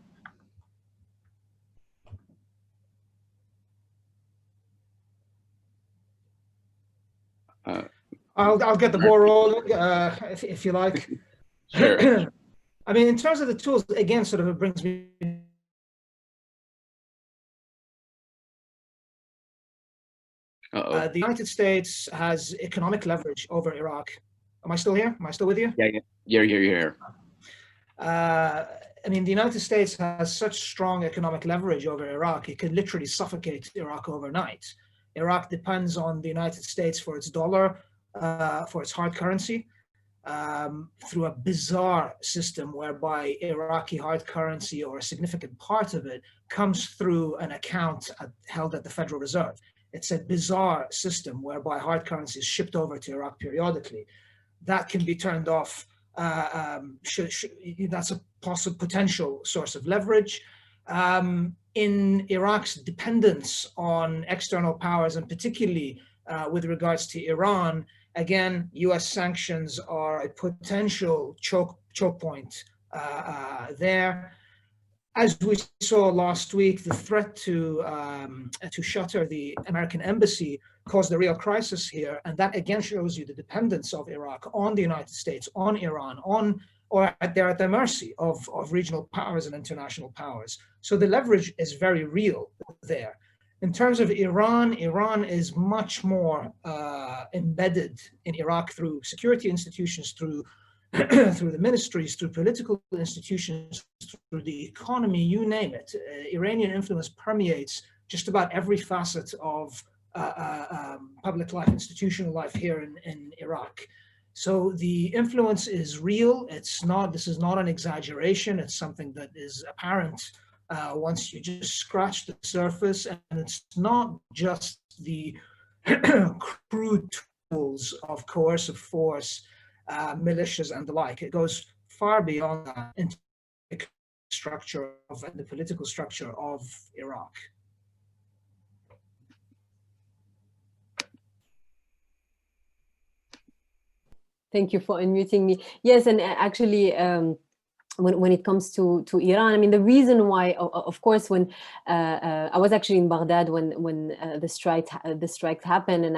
I'll get the ball rolling if you like. Sure. I mean, in terms of the tools, again, sort of it brings me. The United States has economic leverage over Iraq. Am I still here? Am I still with you? Yeah, you're here. I mean, the United States has such strong economic leverage over Iraq, it could literally suffocate Iraq overnight. Iraq depends on the United States for its dollar, for its hard currency, through a bizarre system whereby Iraqi hard currency, or a significant part of it, comes through an account held at the Federal Reserve. It's a bizarre system whereby hard currency is shipped over to Iraq periodically. That can be turned off. That's a possible potential source of leverage. In Iraq's dependence on external powers, and particularly with regards to Iran, again, US sanctions are a potential choke point there. As we saw last week, the threat to shutter the American embassy caused a real crisis here, and that again shows you the dependence of Iraq on the United States, on Iran, they're at the mercy of regional powers and international powers. So the leverage is very real there. In terms of Iran, Iran is much more embedded in Iraq through security institutions, through the ministries, through political institutions, through the economy, you name it. Iranian influence permeates just about every facet of public life, institutional life here in Iraq. So the influence is real. This is not an exaggeration. It's something that is apparent once you just scratch the surface. And it's not just the crude tools of coercive force, militias and the like. It goes far beyond that into the structure and the political structure of Iraq. Thank you for unmuting me. Yes, and actually, when it comes to Iran, I mean, the reason why, of course, when I was actually in Baghdad when the strike happened, and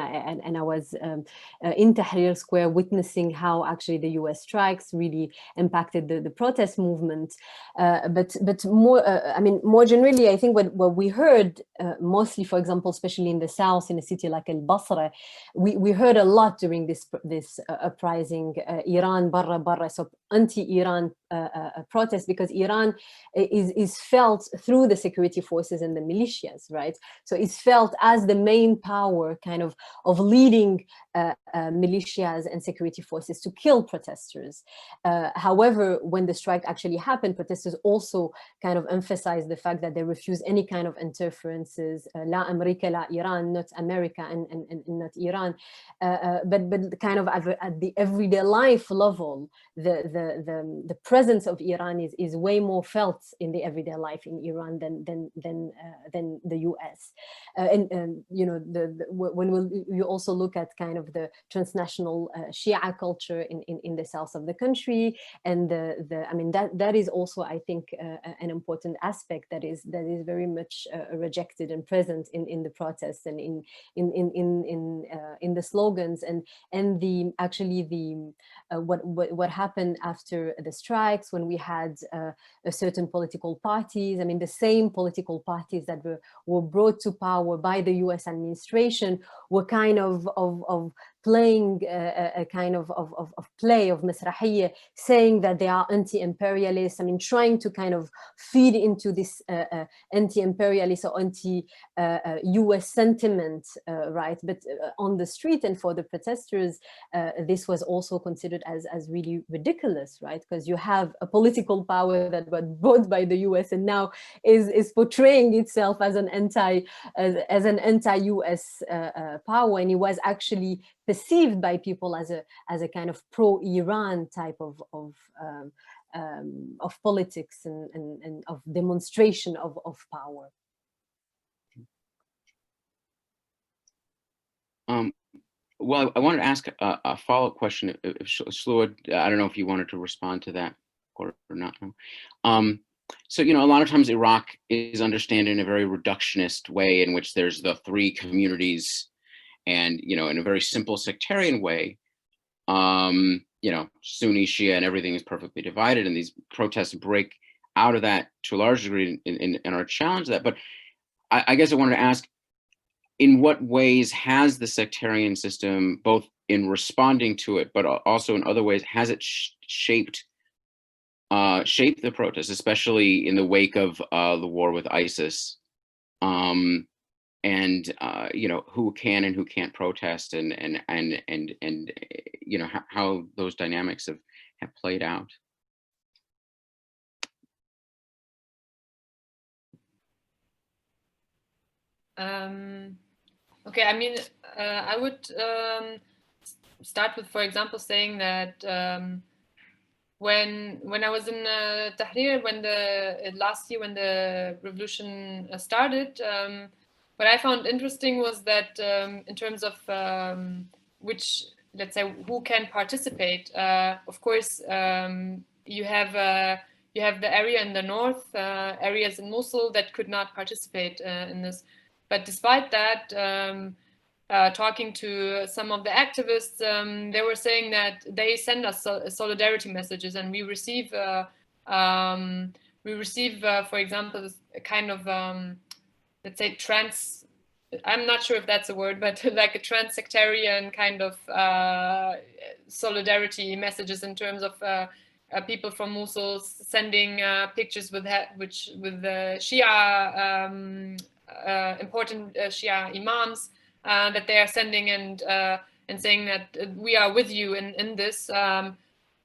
I was in Tahrir Square witnessing how actually the U.S. strikes really impacted the protest movement. But more, I mean, more generally, I think what we heard mostly, for example, especially in the south, in a city like Al-Basra, we heard a lot during this uprising, Iran barra barra, so anti-Iran protest, because Iran is felt through the security forces and the militias, right? So it's felt as the main power kind of leading militias and security forces to kill protesters. However, when the strike actually happened, protesters also kind of emphasized the fact that they refuse any kind of interferences, la America, la Iran, not America and not Iran, but kind of at the everyday life level, the presence presence of Iran is way more felt in the everyday life in Iran than the US. And you know, when you also look at kind of the transnational Shia culture in the south of the country, and I mean that is also, I think, an important aspect that is very much rejected and present in the protests and in the slogans, and what happened after the strikes, when we had a certain political parties. I mean, the same political parties that were brought to power by the US administration were kind of playing a kind of play of masrahiyya, saying that they are anti-imperialists. I mean, trying to kind of feed into this anti-imperialist or anti-US sentiment, right? But on the street and for the protesters, this was also considered as really ridiculous, right? Because you have a political power that was bought by the US and now is portraying itself as an anti-US power, and it was actually perceived by people as a kind of pro-Iran type of politics and of demonstration of power. Well, I wanted to ask a follow-up question. If Shloa, I don't know if you wanted to respond to that or not. So, you know, a lot of times Iraq is understood in a very reductionist way, in which there's the three communities, and, you know, in a very simple sectarian way, you know, Sunni, Shia, and everything is perfectly divided, and these protests break out of that to a large degree and are challenged that. But I guess I wanted to ask, in what ways has the sectarian system, both in responding to it, but also in other ways, has it shaped the protests, especially in the wake of the war with ISIS? And you know, who can and who can't protest, and you know, how those dynamics have played out. Okay, I mean, I would start with, for example, saying that when I was in Tahrir, last year when the revolution started, what I found interesting was that in terms of which, let's say, who can participate. Of course, you have the area in the north, areas in Mosul that could not participate in this. But despite that, talking to some of the activists, they were saying that they send us solidarity messages, and we receive, for example, a kind of let's say I'm not sure if that's a word, but like a trans-sectarian kind of solidarity messages in terms of people from Mosul sending pictures with the Shia, important Shia imams that they are sending, and saying that we are with you in this.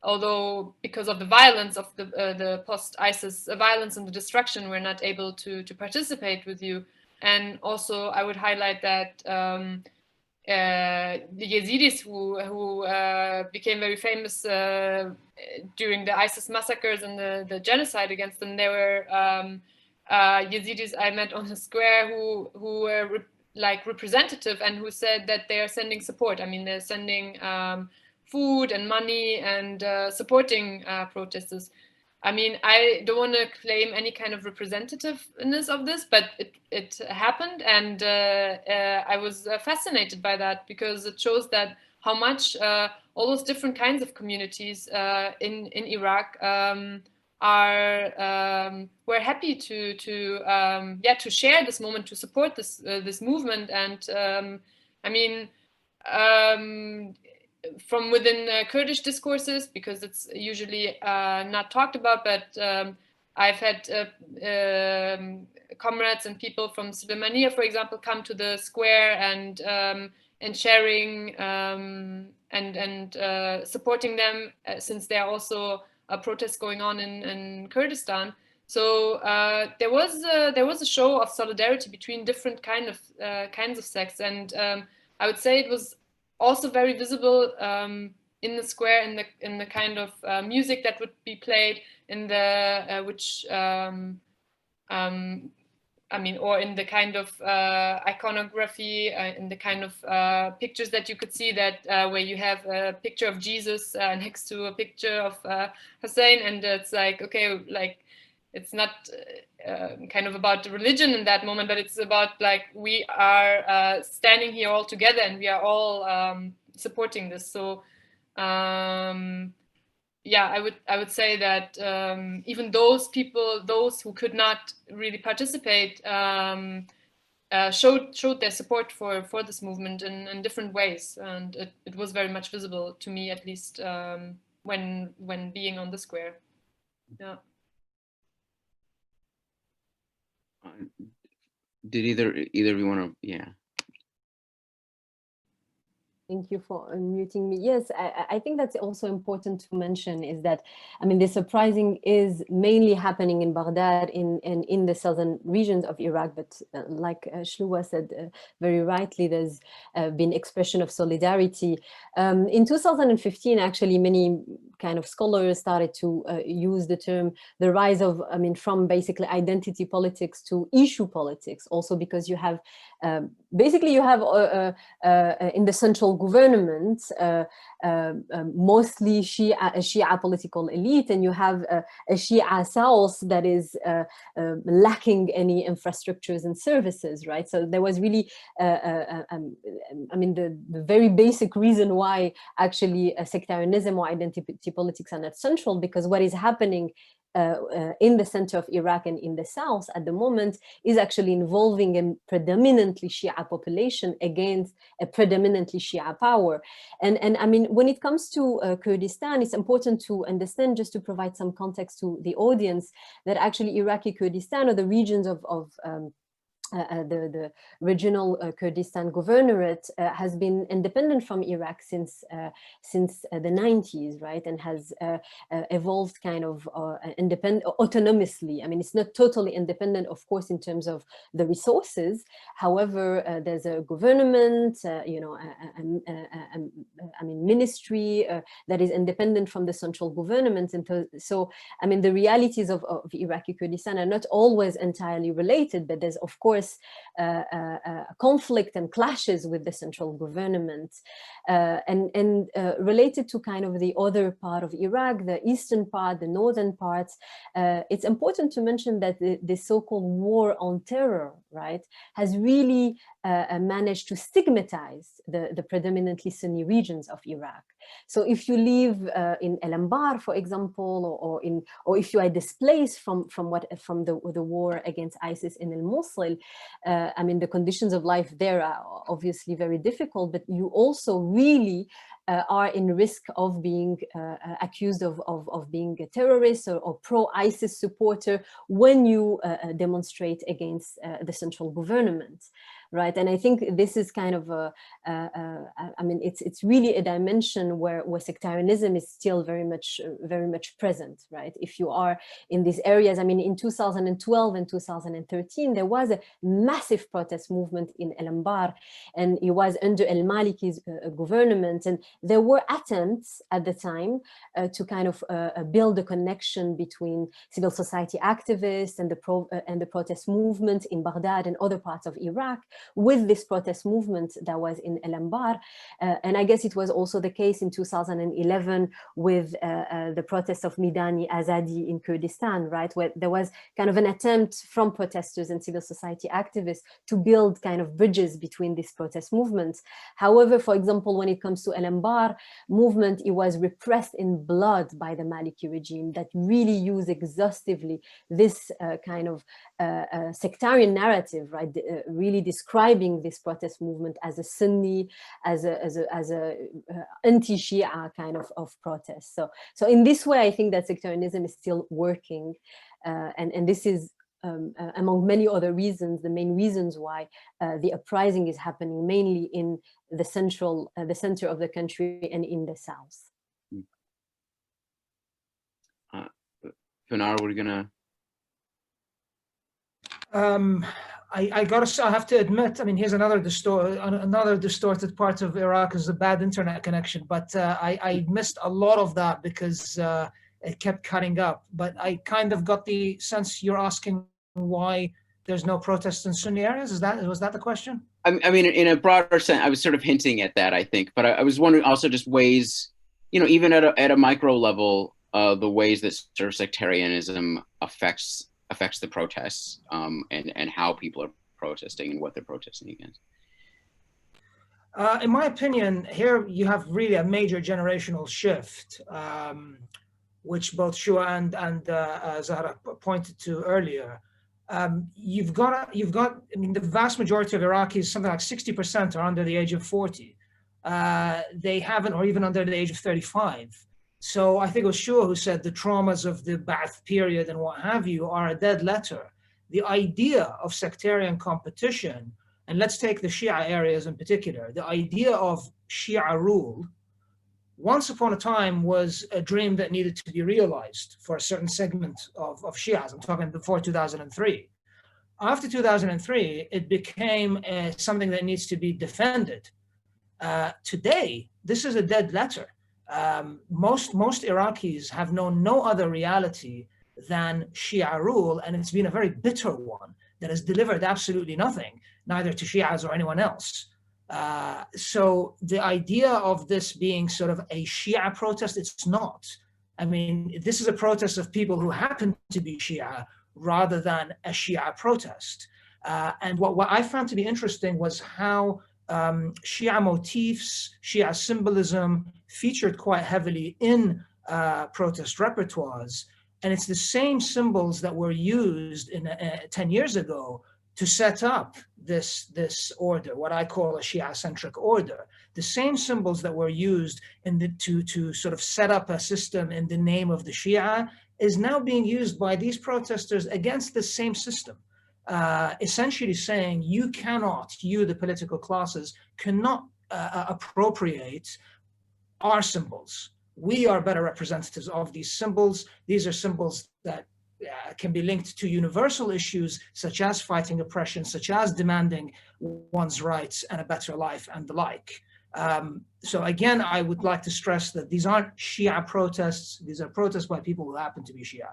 Although because of the violence of the post-ISIS violence and the destruction, we're not able to participate with you. And also, I would highlight that the Yazidis who became very famous during the ISIS massacres and the genocide against them, they were Yazidis I met on the square who were like representative, and who said that they are sending support. I mean, they're sending food and money and supporting protesters. I mean, I don't want to claim any kind of representativeness of this, but it happened, and I was fascinated by that, because it shows that how much all those different kinds of communities in Iraq we're happy to share this moment, to support this movement. And I mean, from within Kurdish discourses, because it's usually not talked about, but I've had comrades and people from Suleimania, for example, come to the square and sharing and supporting them, since there are also protests going on in Kurdistan. So there was a show of solidarity between different kinds of sects, and I would say it was also very visible in the square, in the kind of music that would be played, in the I mean, or in the kind of iconography, in the kind of pictures that you could see, that where you have a picture of Jesus next to a picture of Hussein, and it's like, okay, like it's not kind of about religion in that moment, but it's about like we are standing here all together and we are all supporting this. So yeah, I would say that even those people, those who could not really participate, showed their support for this movement in different ways, and it was very much visible to me, at least when being on the square. Yeah. Did either of you want to? Yeah. Thank you for unmuting me. Yes, I think that's also important to mention, is that, I mean, this uprising is mainly happening in Baghdad, in the southern regions of Iraq, but like Shlua said very rightly, there's been expression of solidarity. In 2015, actually, many kind of scholars started to use the term, the rise of, I mean, from basically identity politics to issue politics, also because you have, basically you have in the central government, mostly Shia political elite, and you have a Shia south that is lacking any infrastructures and services, right? So there was really, I mean, the very basic reason why actually sectarianism or identity politics are not central, because what is happening in the center of Iraq and in the south at the moment is actually involving a predominantly Shia population against a predominantly Shia power. And I mean, when it comes to Kurdistan, it's important to understand, just to provide some context to the audience, that actually Iraqi Kurdistan, or the regions of the regional Kurdistan governorate has been independent from Iraq since the 90s, right? And has evolved kind of independent, autonomously. I mean, it's not totally independent, of course, in terms of the resources. However, there's a government, you know, I mean, ministry that is independent from the central government. And so, I mean, the realities of Iraqi Kurdistan are not always entirely related, but there's, of course, conflict and clashes with the central government, and related to kind of the other part of Iraq, the eastern part, the northern parts. It's important to mention that the so-called war on terror, right, has really managed to stigmatize the predominantly Sunni regions of Iraq. So if you live in El Anbar, for example, or if you are displaced from the war against ISIS in El Mosul, I mean, the conditions of life there are obviously very difficult, but you also really are in risk of being accused of being a terrorist or pro-ISIS supporter when you demonstrate against the central government. Right, and I think this is kind of I mean, it's really a dimension where sectarianism is still very much present, right? If you are in these areas, I mean, in 2012 and 2013, there was a massive protest movement in El Anbar, and it was under El Maliki's government, and there were attempts at the time to kind of build a connection between civil society activists and the protest movement in Baghdad and other parts of Iraq, with this protest movement that was in El Anbar. And I guess it was also the case in 2011 with the protest of Midani Azadi in Kurdistan, right, where there was kind of an attempt from protesters and civil society activists to build kind of bridges between these protest movements. However, for example, when it comes to El Anbar movement, it was repressed in blood by the Maliki regime that really used exhaustively this kind of sectarian narrative, right, really describing this protest movement as a Sunni, as a anti-Shia kind of protest. So in this way, I think that sectarianism is still working, and this is among many other reasons, the main reasons why the uprising is happening mainly in the center of the country and in the south. Pinar, we're gonna. I have to admit, I mean, here's another distorted part of Iraq is the bad internet connection, but I missed a lot of that because it kept cutting up. But I kind of got the sense you're asking why there's no protests in Sunni areas. Was that the question? I mean, in a broader sense, I was sort of hinting at that, I think, but I was wondering also just ways, you know, even at a micro level, the ways that sort of sectarianism affects the protests, and how people are protesting and what they're protesting against. In my opinion, here you have really a major generational shift, which both Shua and Zahra pointed to earlier. You've got, I mean, the vast majority of Iraqis, something like 60% are under the age of 40. They haven't, or even under the age of 35. So I think it was Shua who said the traumas of the Ba'ath period and what have you are a dead letter. The idea of sectarian competition, and let's take the Shia areas in particular, the idea of Shia rule, once upon a time was a dream that needed to be realized for a certain segment of Shias. I'm talking before 2003. After 2003, it became something that needs to be defended. Today, this is a dead letter. Most Iraqis have known no other reality than Shia rule, and it's been a very bitter one that has delivered absolutely nothing, neither to Shias or anyone else. So the idea of this being sort of a Shia protest, it's not. I mean, this is a protest of people who happen to be Shia rather than a Shia protest. And what I found to be interesting was how Shia motifs, Shia symbolism featured quite heavily in protest repertoires. And it's the same symbols that were used in 10 years ago to set up this order, what I call a Shia-centric order. The same symbols that were used to sort of set up a system in the name of the Shia is now being used by these protesters against the same system. Essentially saying you, the political classes, cannot appropriate our symbols. We are better representatives of these symbols. These are symbols that can be linked to universal issues such as fighting oppression, such as demanding one's rights and a better life and the like. So again, I would like to stress that these aren't Shia protests. These are protests by people who happen to be Shia.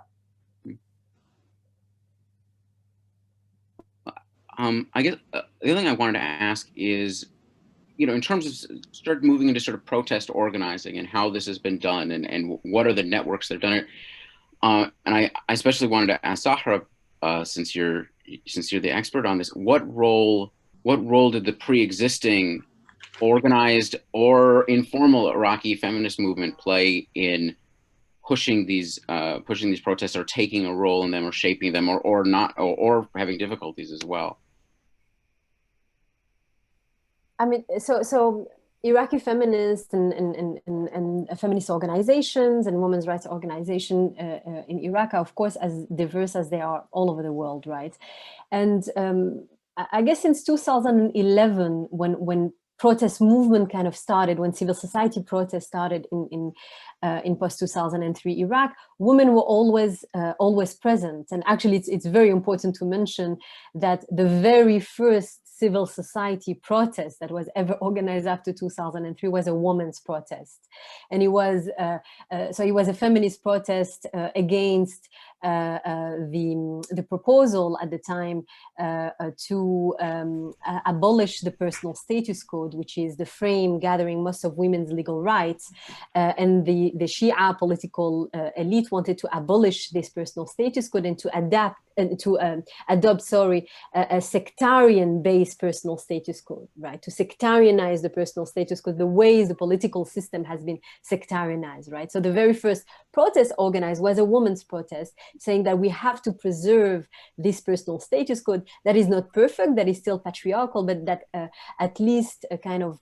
I guess the other thing I wanted to ask is, you know, in terms of start moving into sort of protest organizing and how this has been done, and what are the networks that have done it. And I especially wanted to ask Zahra, since you're the expert on this, what role did the pre-existing organized or informal Iraqi feminist movement play in pushing these protests, or taking a role in them, or shaping them, or not, or having difficulties as well? I mean, so Iraqi feminists and feminist organizations and women's rights organizations in Iraq are, of course, as diverse as they are all over the world, right? And I guess since 2011, when protest movement kind of started, when civil society protests started in post-2003 Iraq, women were always present. And actually, it's very important to mention that the very first civil society protest that was ever organized after 2003 was a women's protest, and it was a feminist protest against the proposal at the time to abolish the personal status code, which is the frame gathering most of women's legal rights, and the Shia political elite wanted to abolish this personal status code and to adopt a sectarian-based personal status code, right? To sectarianize the personal status code, the ways the political system has been sectarianized, right? So the very first protest organized was a women's protest, saying that we have to preserve this personal status code that is not perfect, that is still patriarchal, but that at least kind of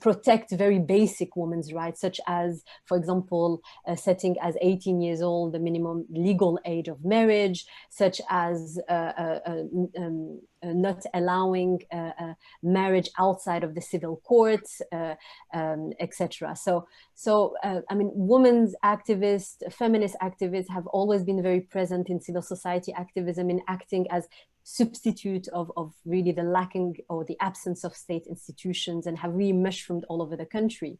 protect very basic women's rights, such as, for example, setting as 18 years old the minimum legal age of marriage, such as not allowing marriage outside of the civil courts, etc. So I mean, women's activists, feminist activists have always been very present in civil society activism, in acting as substitute of really the lacking or the absence of state institutions, and have really mushroomed all over the country.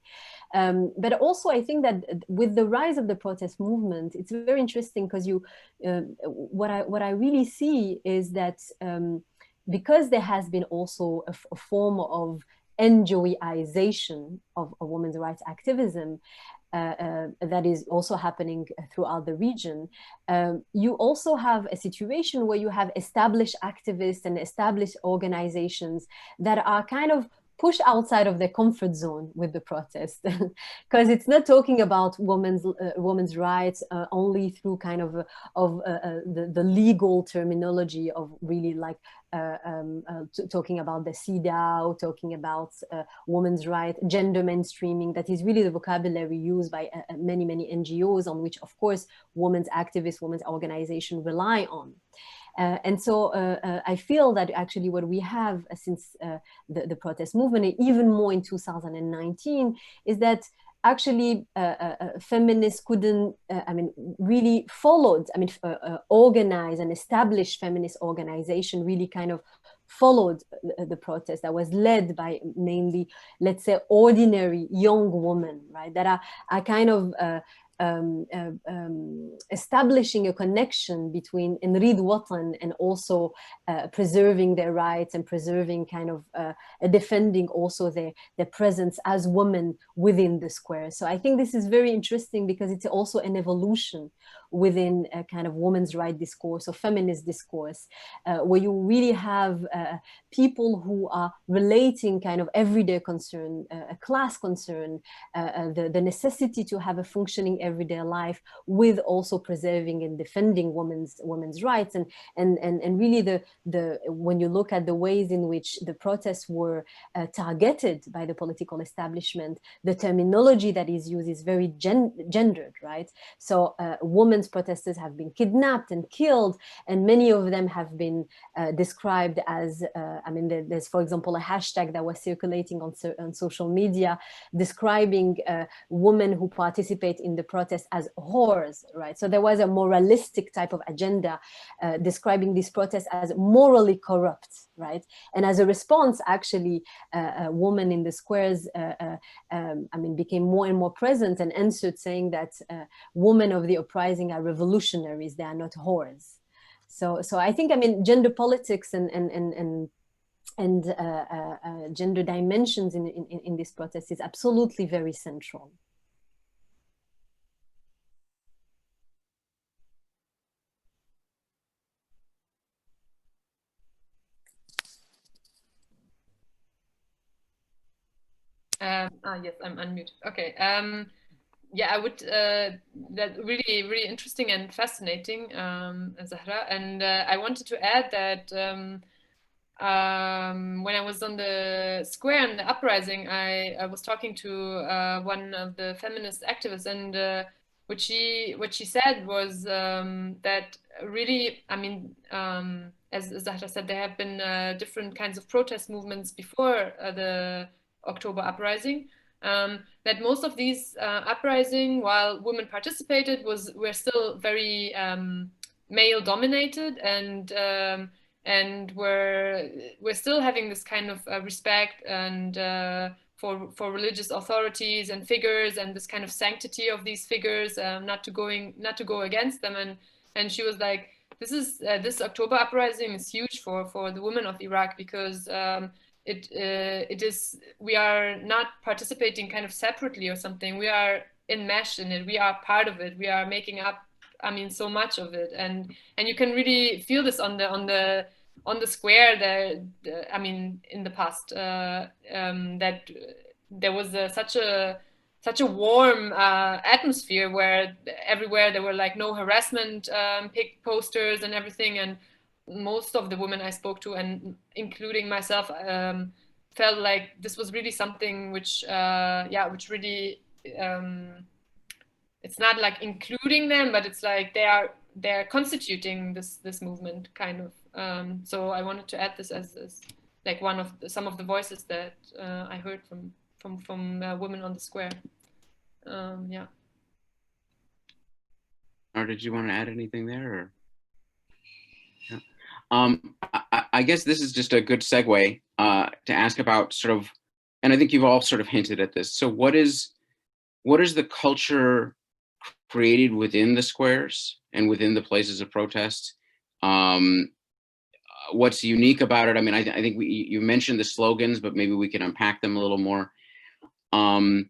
But also I think that with the rise of the protest movement, it's very interesting because what I really see is that because there has been also a form of NGOization of women's rights activism, that is also happening throughout the region, you also have a situation where you have established activists and established organizations that are kind of pushed outside of their comfort zone with the protest, because it's not talking about women's rights only through kind of the legal terminology of really like talking about the CEDAW, talking about women's rights, gender mainstreaming. That is really the vocabulary used by many NGOs, on which of course women's activists, women's organizations rely on. And so I feel that actually what we have since the protest movement, and even more in 2019, is that actually feminists couldn't, really followed, organized and established feminist organization really kind of followed the protest that was led by mainly, let's say, ordinary young women, right, that are kind of establishing a connection between Nrid Watan and also preserving their rights and preserving kind of defending also their presence as women within the square. So I think this is very interesting because it's also an evolution within a kind of women's right discourse or feminist discourse, where you really have people who are relating kind of everyday concern, a class concern, the necessity to have a functioning everyday life with also preserving and defending women's rights. And really the when you look at the ways in which the protests were targeted by the political establishment, the terminology that is used is very gendered, right? So women's protesters have been kidnapped and killed, and many of them have been described as, there's, for example, a hashtag that was circulating on social media describing women who participate in the protest as whores, right? So there was a moralistic type of agenda describing this protest as morally corrupt, right? And as a response, actually, women in the squares, became more and more present and answered saying that women of the uprising are revolutionaries, they are not whores. So I think, gender politics and gender dimensions in this protest is absolutely very central. Yes, I'm unmuted. Okay. Yeah, I would. That really interesting and fascinating, Zahra. And I wanted to add that when I was on the square in the uprising, I was talking to one of the feminist activists, and what she said was that really, as Zahra said, there have been different kinds of protest movements before the October uprising. That most of these uprising, while women participated, were still very male dominated, and we're still having this kind of respect and for religious authorities and figures, and this kind of sanctity of these figures, not to go against them. And she was like, this October uprising is huge for the women of Iraq, because it is, we are not participating kind of separately or something. We are enmeshed in it. We are part of it. We are making up, so much of it. And you can really feel this on the square there. In the past, that there was such a warm atmosphere where everywhere there were like no harassment posters and everything. And most of the women I spoke to, and including myself, felt like this was really something which really, it's not like including them, but it's like they're constituting this movement kind of. So I wanted to add this as like some of the voices that I heard from women on the square. Yeah. Or did you want to add anything there? Or? Yeah. I guess this is just a good segue to ask about sort of, and I think you've all sort of hinted at this. So what is the culture created within the squares and within the places of protest? What's unique about it? I mean, I think you mentioned the slogans, but maybe we can unpack them a little more. And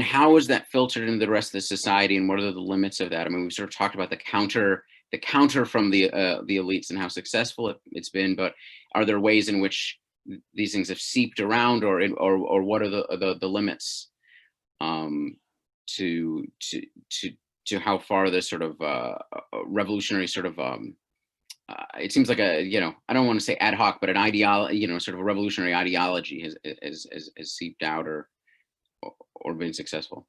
how is that filtered into the rest of the society, and what are the limits of that? I mean, we've sort of talked about the counter from the elites and how successful it's been, but are there ways in which these things have seeped around, or what are the limits to how far this sort of revolutionary sort of it seems like a, I don't want to say ad hoc, but an ideology, sort of a revolutionary ideology has seeped out or been successful.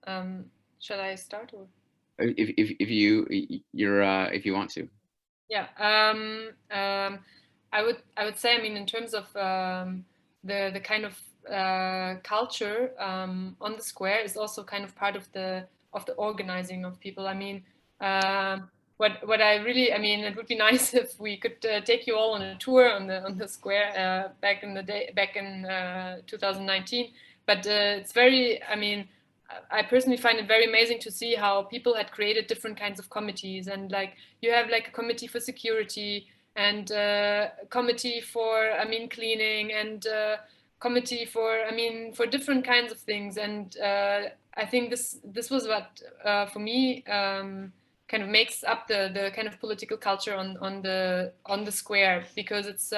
Shall I start? Or? If you want to. Yeah, I would say, I mean, in terms of the kind of culture on the square is also kind of part of the organizing of people. I mean, what I really, I mean, it would be nice if we could take you all on a tour on the square back in 2019. But it's very, I mean, I personally find it very amazing to see how people had created different kinds of committees, and like you have like a committee for security, and a committee for, I mean, cleaning, and committee for, I mean, for different kinds of things. And I think this was what for me kind of makes up the kind of political culture on the square, because it's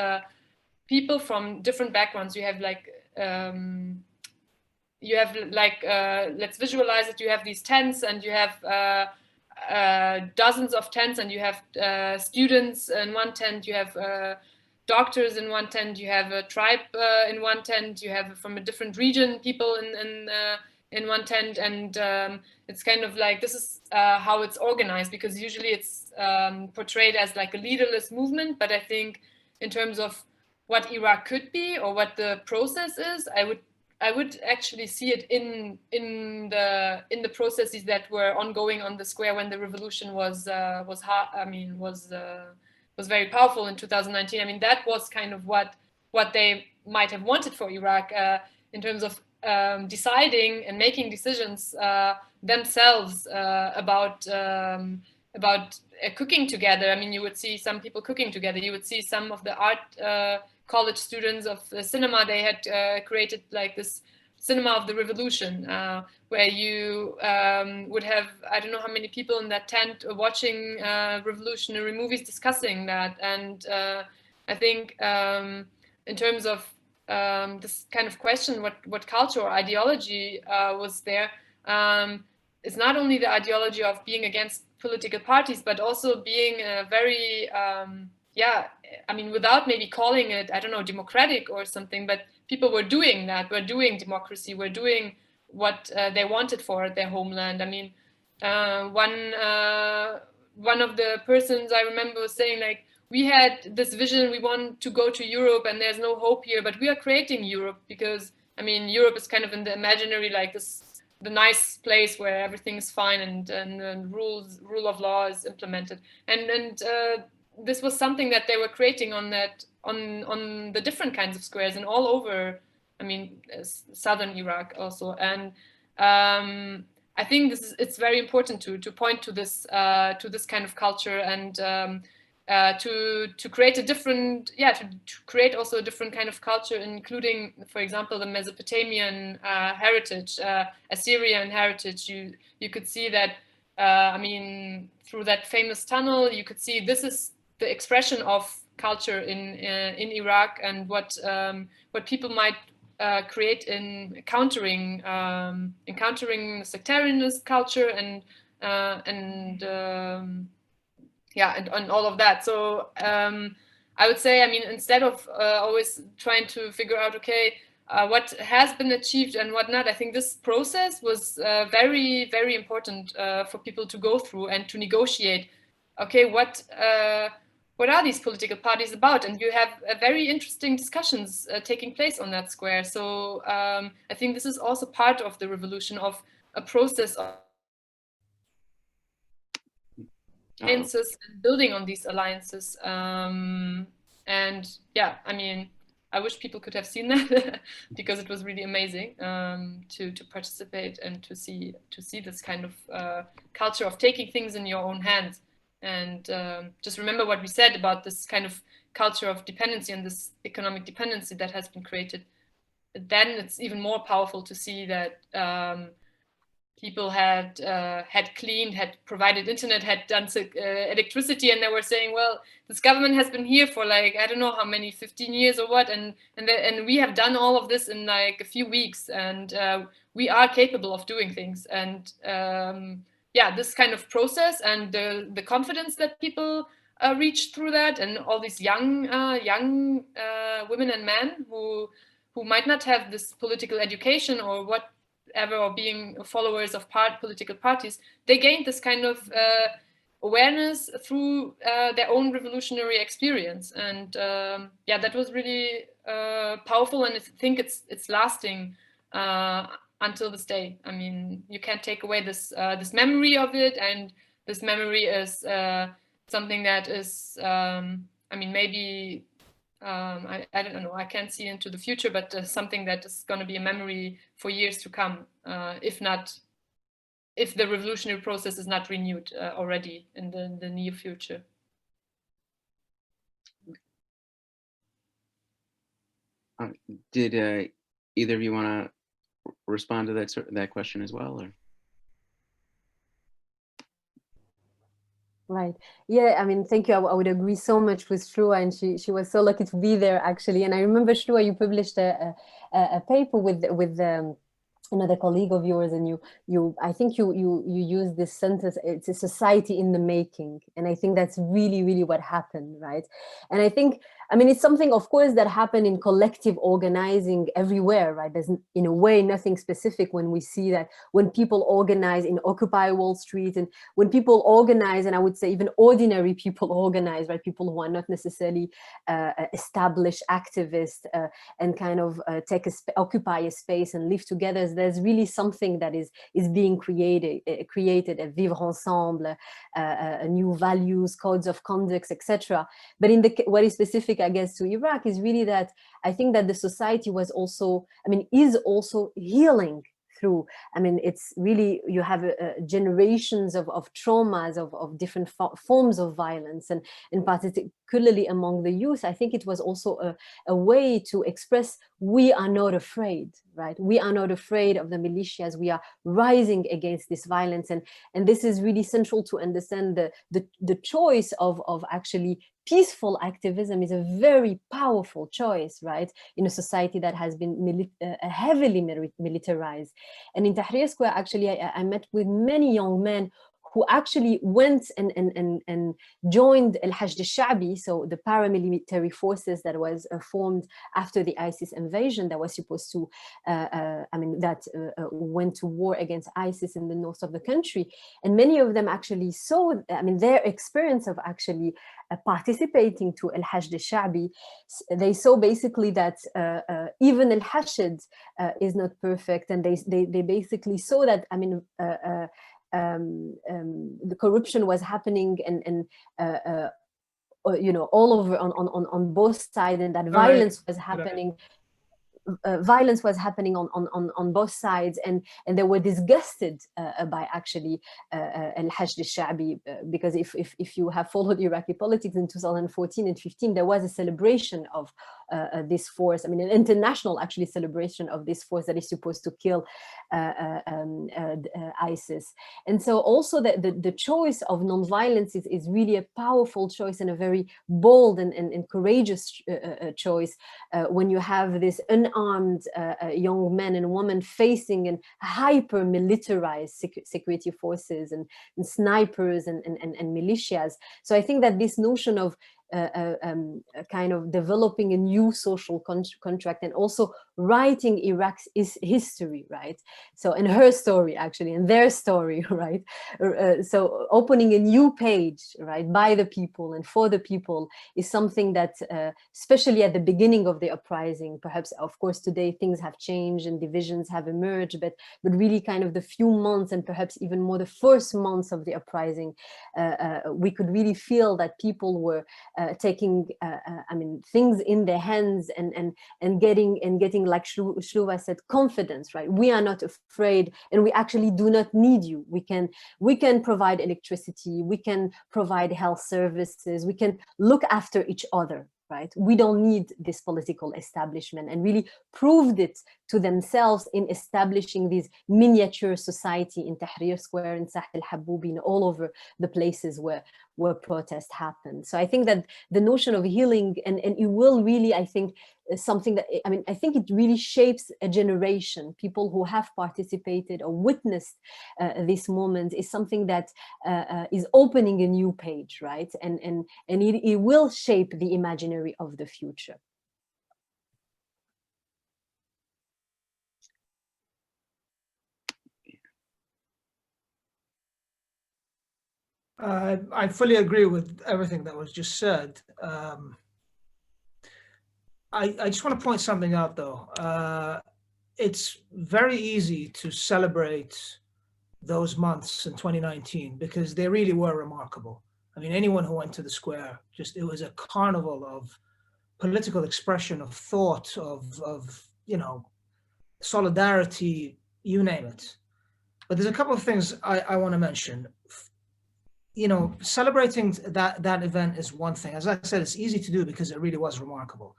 people from different backgrounds. You have like let's visualize it. You have these tents, and you have dozens of tents, and you have students in one tent, you have doctors in one tent, you have a tribe in one tent, you have from a different region people in one tent, and it's kind of like, this is how it's organized, because usually it's portrayed as like a leaderless movement. But I think in terms of what Iraq could be, or what the process is, I would actually see it in the processes that were ongoing on the square when the revolution was very powerful in 2019. I mean, that was kind of what they might have wanted for Iraq in terms of deciding and making decisions themselves about cooking together. I mean, you would see some people cooking together. You would see some of the art college students of cinema. They had created like this cinema of the revolution, where you would have, I don't know how many people in that tent watching revolutionary movies, discussing that. And I think in terms of this kind of question, what culture or ideology was there, it's not only the ideology of being against political parties, but also being very I mean, without maybe calling it, I don't know, democratic or something, but people were doing that. We're doing democracy. We're doing what they wanted for their homeland. I mean, one of the persons I remember was saying, like, we had this vision, we want to go to Europe, and there's no hope here, but we are creating Europe, because, I mean, Europe is kind of in the imaginary, like the nice place where everything is fine, and rule of law is implemented. And this was something that they were creating on the different kinds of squares and all over, I mean, southern Iraq also. And I think it's very important to point to this kind of culture, and to create a different, to create also a different kind of culture, including, for example, the Mesopotamian heritage, Assyrian heritage. You could see that, I mean, through that famous tunnel, you could see this is the expression of culture in Iraq, and what people might create in countering sectarianist culture and all of that. So I would say, I mean, instead of always trying to figure out, okay, what has been achieved and what not, I think this process was very, very important for people to go through and to negotiate. Okay, what are these political parties about? And you have very interesting discussions taking place on that square. So I think this is also part of the revolution, of a process of alliances and building on these alliances. And yeah, I mean, I wish people could have seen that because it was really amazing to participate and to see this kind of culture of taking things in your own hands. And just remember what we said about this kind of culture of dependency and this economic dependency that has been created. Then it's even more powerful to see that people had cleaned, had provided internet, had done electricity, and they were saying, well, this government has been here for like, I don't know how many, 15 years or what, and we have done all of this in like a few weeks, and we are capable of doing things. And yeah, this kind of process and the confidence that people reach through that, and all these young women and men who might not have this political education or whatever, or being followers of political parties, they gained this kind of awareness through their own revolutionary experience. And yeah, that was really powerful, and I think it's lasting until this day. I mean, you can't take away this memory of it, and this memory is something that is, I mean, maybe I don't know, I can't see into the future, but something that is going to be a memory for years to come, if the revolutionary process is not renewed already in the near future. Did either of you want to respond to that question as well, or? Right. Yeah, I mean, thank you. I would agree so much with Shlua, and she was so lucky to be there, actually. And I remember, Shlua, you published a paper with another colleague of yours, and I think you use this sentence, it's a society in the making. And I think that's really, really what happened, right? And I think, I mean, it's something, of course, that happened in collective organizing everywhere, right? There's, in a way, nothing specific when we see that when people organize in Occupy Wall Street, and when people organize, and I would say even ordinary people organize, right? People who are not necessarily established activists and kind of occupy a space and live together. There's really something that is being created, a vivre ensemble, new values, codes of conduct, etc. But in what is specific, I guess, to Iraq is really that I think that the society was also, I mean, is also healing through, I mean, it's really, you have generations of traumas, of different forms of violence, and particularly among the youth, I think it was also a way to express, we are not afraid, right? We are not afraid of the militias. We are rising against this violence. And this is really central to understand the choice of actually peaceful activism is a very powerful choice, right? In a society that has been heavily militarized. And in Tahrir Square, actually, I met with many young men who actually went and joined Al-Hashd al-Sha'bi, so the paramilitary forces that was formed after the ISIS invasion that was supposed to, went to war against ISIS in the north of the country. And many of them actually saw, I mean, their experience of actually participating to Al-Hashd al-Sha'bi, they saw basically that even Al-Hashd is not perfect, and they basically saw that, I mean, the corruption was happening and you know, all over on both sides, and that violence was happening. Violence was happening on both sides, and they were disgusted by actually Al-Hashd al-Sha'bi, because if you have followed Iraqi politics in 2014 and 15, there was a celebration of this force, I mean, an international actually celebration of this force that is supposed to kill ISIS. And so also the choice of nonviolence is really a powerful choice, and a very bold and courageous choice when you have this unarmed young men and women facing an hyper militarized security forces and snipers and militias. So I think that this notion of kind of developing a new social contract, and also writing Iraq's history, right? So, and her story actually, and their story, right? So opening a new page, right, by the people and for the people is something that, especially at the beginning of the uprising, perhaps, of course, today things have changed and divisions have emerged, but really kind of the few months, and perhaps even more the first months of the uprising, we could really feel that people were taking, I mean, things in their hands, and getting, like Shluva said, confidence, right? We are not afraid, and we actually do not need you. We can provide electricity, we can provide health services, we can look after each other, right? We don't need this political establishment, and really proved it to themselves in establishing these miniature society in Tahrir Square, in Saht al-Haboubi, and all over the places where protests happen. So I think that the notion of healing, and it will really, I think, something that, I mean, I think it really shapes a generation. People who have participated or witnessed this moment is something that is opening a new page, right? And it will shape the imaginary of the future. I fully agree with everything that was just said. I just want to point something out, though. It's very easy to celebrate those months in 2019 because they really were remarkable. I mean, anyone who went to the square, it was a carnival of political expression, of thought, of you know, solidarity, you name it. But there's a couple of things I want to mention. You know, celebrating that event is one thing. As I said, it's easy to do because it really was remarkable.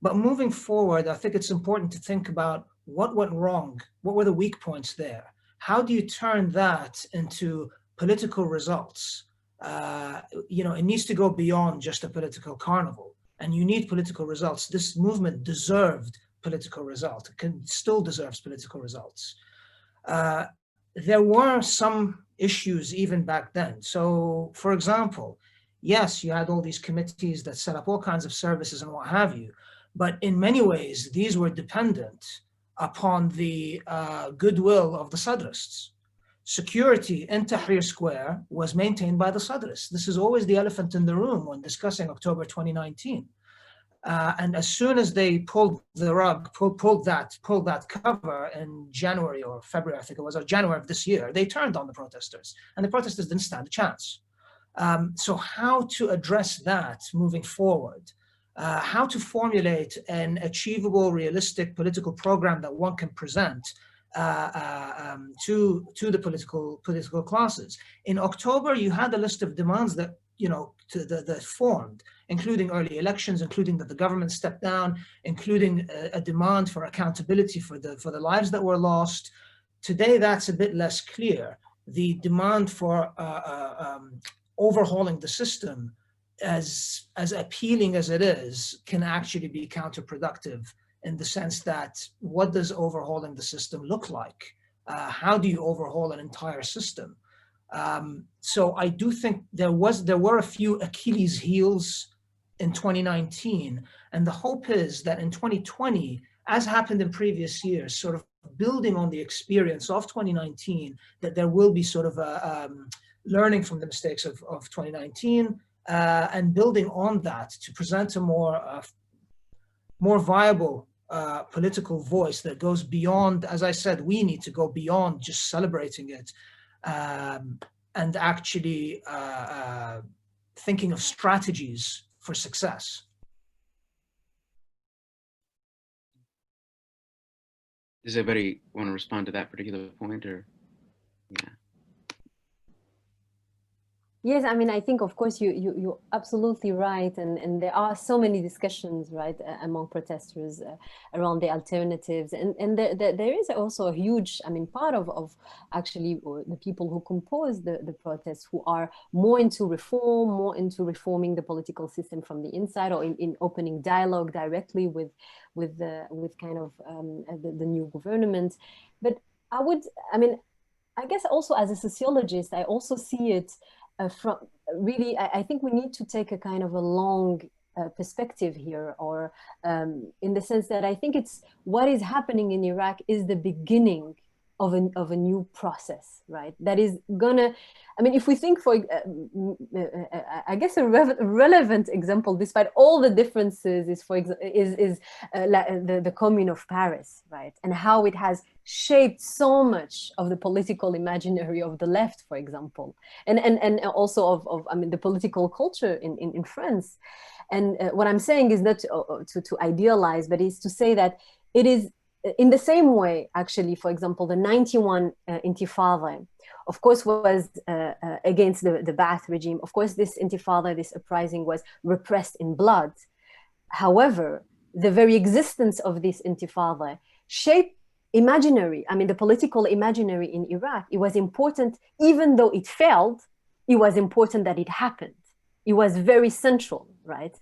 But moving forward, I think it's important to think about what went wrong. What were the weak points there? How do you turn that into political results? You know, it needs to go beyond just a political carnival, and you need political results. This movement deserved political results. It still deserves political results. There were some issues even back then. So, for example, yes, you had all these committees that set up all kinds of services and what have you, but in many ways, these were dependent upon the goodwill of the Sadrists. Security in Tahrir Square was maintained by the Sadrists. This is always the elephant in the room when discussing October 2019. And as soon as they pulled the rug, pulled that cover in January or February, I think it was, or January of this year, they turned on the protesters, and the protesters didn't stand a chance. So how to address that moving forward? How to formulate an achievable, realistic political program that one can present to the political classes. In October, you had a list of demands that, you know, that formed, including early elections, including that the government stepped down, including a demand for accountability for the lives that were lost. Today, that's a bit less clear. The demand for overhauling the system, as appealing as it is, can actually be counterproductive in the sense that, what does overhauling the system look like? How do you overhaul an entire system? So I do think there were a few Achilles heels in 2019, and the hope is that in 2020, as happened in previous years, sort of building on the experience of 2019, that there will be sort of a learning from the mistakes of 2019, and building on that to present a more viable political voice that goes beyond. As I said, we need to go beyond just celebrating it, and actually thinking of strategies for success. Does anybody want to respond to that particular point, or? Yeah. Yes, I mean, I think, of course, you're absolutely right, and there are so many discussions, right, among protesters around the alternatives, and there is also a huge, I mean, part of actually the people who compose the protests, who are more into reform, more into reforming the political system from the inside, or in opening dialogue directly with kind of the new government. But I guess also as a sociologist, I also see it really, I think we need to take a kind of a long perspective here, or in the sense that I think it's what is happening in Iraq is the beginning of a new process, right? That is gonna, I mean, if we think for, I guess a relevant example, despite all the differences, is the Commune of Paris, right? And how it has shaped so much of the political imaginary of the left, for example, and also of I mean, the political culture in France. And what I'm saying is not to idealize, but is to say that it is in the same way, actually, for example, the 91 Intifada, of course, was against the Ba'ath regime. Of course, this Intifada, this uprising, was repressed in blood. However, the very existence of this Intifada shaped imaginary, I mean, the political imaginary in Iraq. It was important, even though it failed, it was important that it happened. It was very central, right?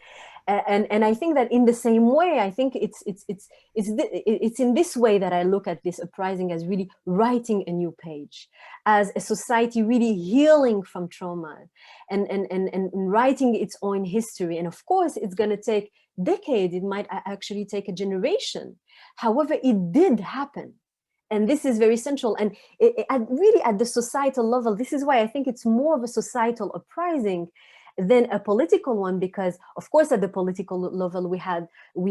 And I think that in the same way, I think it's in this way that I look at this uprising as really writing a new page, as a society really healing from trauma and writing its own history. And of course, it's going to take decades. It might actually take a generation. However, it did happen. And this is very central. And really at the societal level, this is why I think it's more of a societal uprising than a political one, because of course at the political level we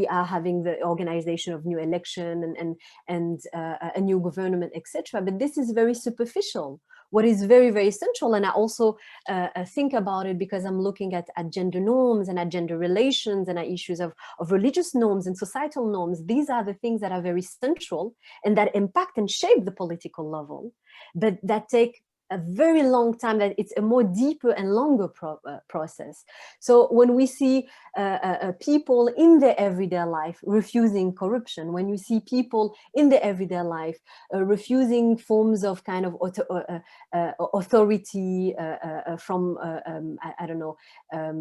are having the organization of new election and a new government, etc. But this is very superficial. What is very, very central, and I also think about it because I'm looking at gender norms and at gender relations and at issues of religious norms and societal norms. These are the things that are very central and that impact and shape the political level, but that take a very long time, that it's a more deeper and longer process. So when we see people in their everyday life refusing corruption, when you see people in their everyday life refusing forms of kind of authority from, I don't know, I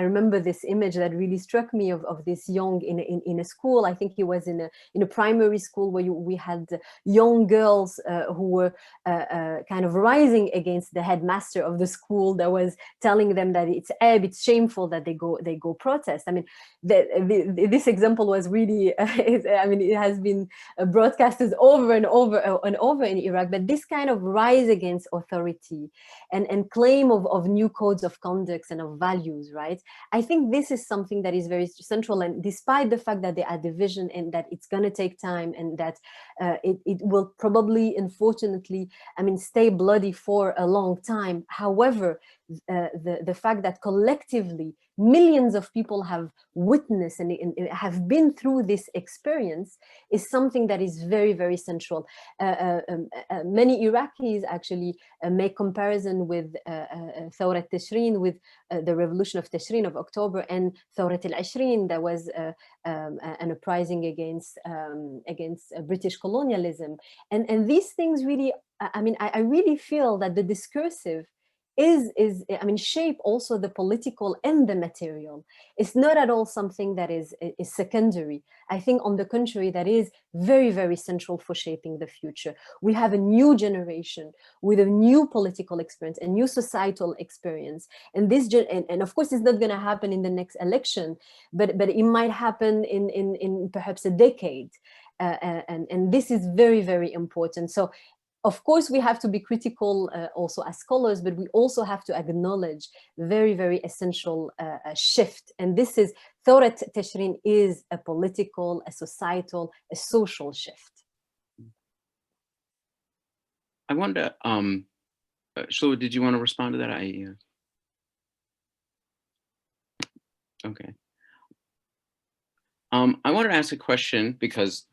remember this image that really struck me of this young in a school. I think he was in a primary school where we had young girls who were kind of rising against the headmaster of the school that was telling them that it's shameful that they go protest. I mean, this example was really, I mean, it has been broadcasted over and over and over in Iraq, but this kind of rise against authority and claim of new codes of conduct and of values, right? I think this is something that is very central, and despite the fact that there are division and that it's going to take time and that it will probably, unfortunately, I mean, stay bloody for a long time. However, the fact that collectively millions of people have witnessed and have been through this experience is something that is very, very central. Many Iraqis actually make comparison with Thawrat Tashrin, with the revolution of Tashrin of October, and Thawrat al-Ashrin, that was an uprising against British colonialism. And these things really, I mean, I really feel that the discursive is I mean, shape also the political and the material. It's not at all something that is secondary. I think on the contrary, that is very, very central for shaping the future. We have a new generation with a new political experience, a new societal experience. And this, and of course, it's not going to happen in the next election, but it might happen in perhaps a decade. And this is very, very important. So of course, we have to be critical also as scholars, but we also have to acknowledge very, very essential shift. And this is, Thawrat Tashrin is a political, a societal, a social shift. I wonder, Shlomo, did you want to respond to that? Okay. I wanted to ask a question, because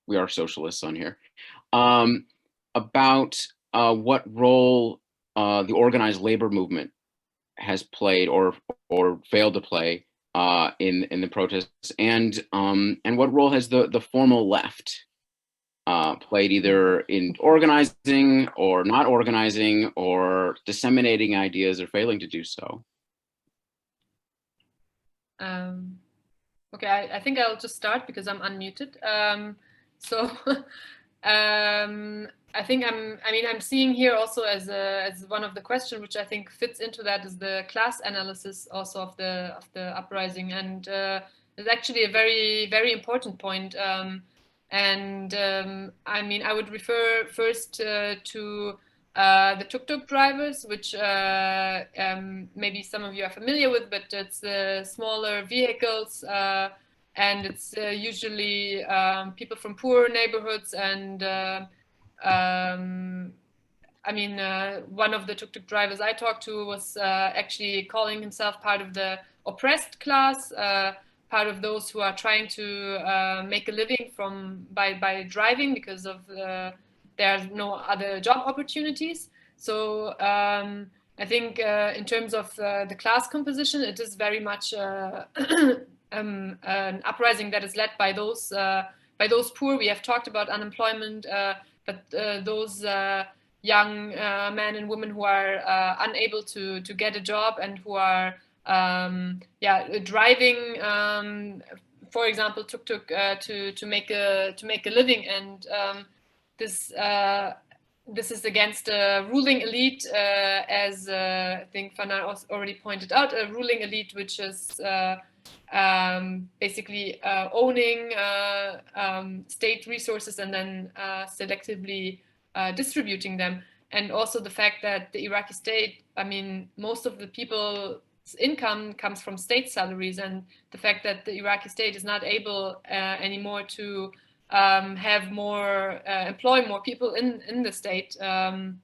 we are socialists on here. About what role the organized labor movement has played or failed to play in the protests, and what role has the formal left played, either in organizing or not organizing or disseminating ideas or failing to do so. Okay, I think I'll just start because I'm unmuted. So I think I'm seeing here also as one of the questions, which I think fits into that, is the class analysis also of the uprising, and it's actually a very, very important point. I mean, I would refer first to the tuk-tuk drivers, which maybe some of you are familiar with, but it's smaller vehicles, and it's usually people from poor neighborhoods. And I mean, one of the tuk-tuk drivers I talked to was actually calling himself part of the oppressed class, part of those who are trying to make a living by driving, because of there are no other job opportunities. So I think in terms of the class composition, it is very much an uprising that is led by those poor. We have talked about unemployment, but those young men and women who are unable to get a job, and who are driving, for example, tuk-tuk to make a living. And this is against a ruling elite, as I think Fanar already pointed out, a ruling elite which is basically owning state resources and then selectively distributing them. And also the fact that the Iraqi state, I mean, most of the people's income comes from state salaries, and the fact that the Iraqi state is not able anymore to have more, employ more people in the state. And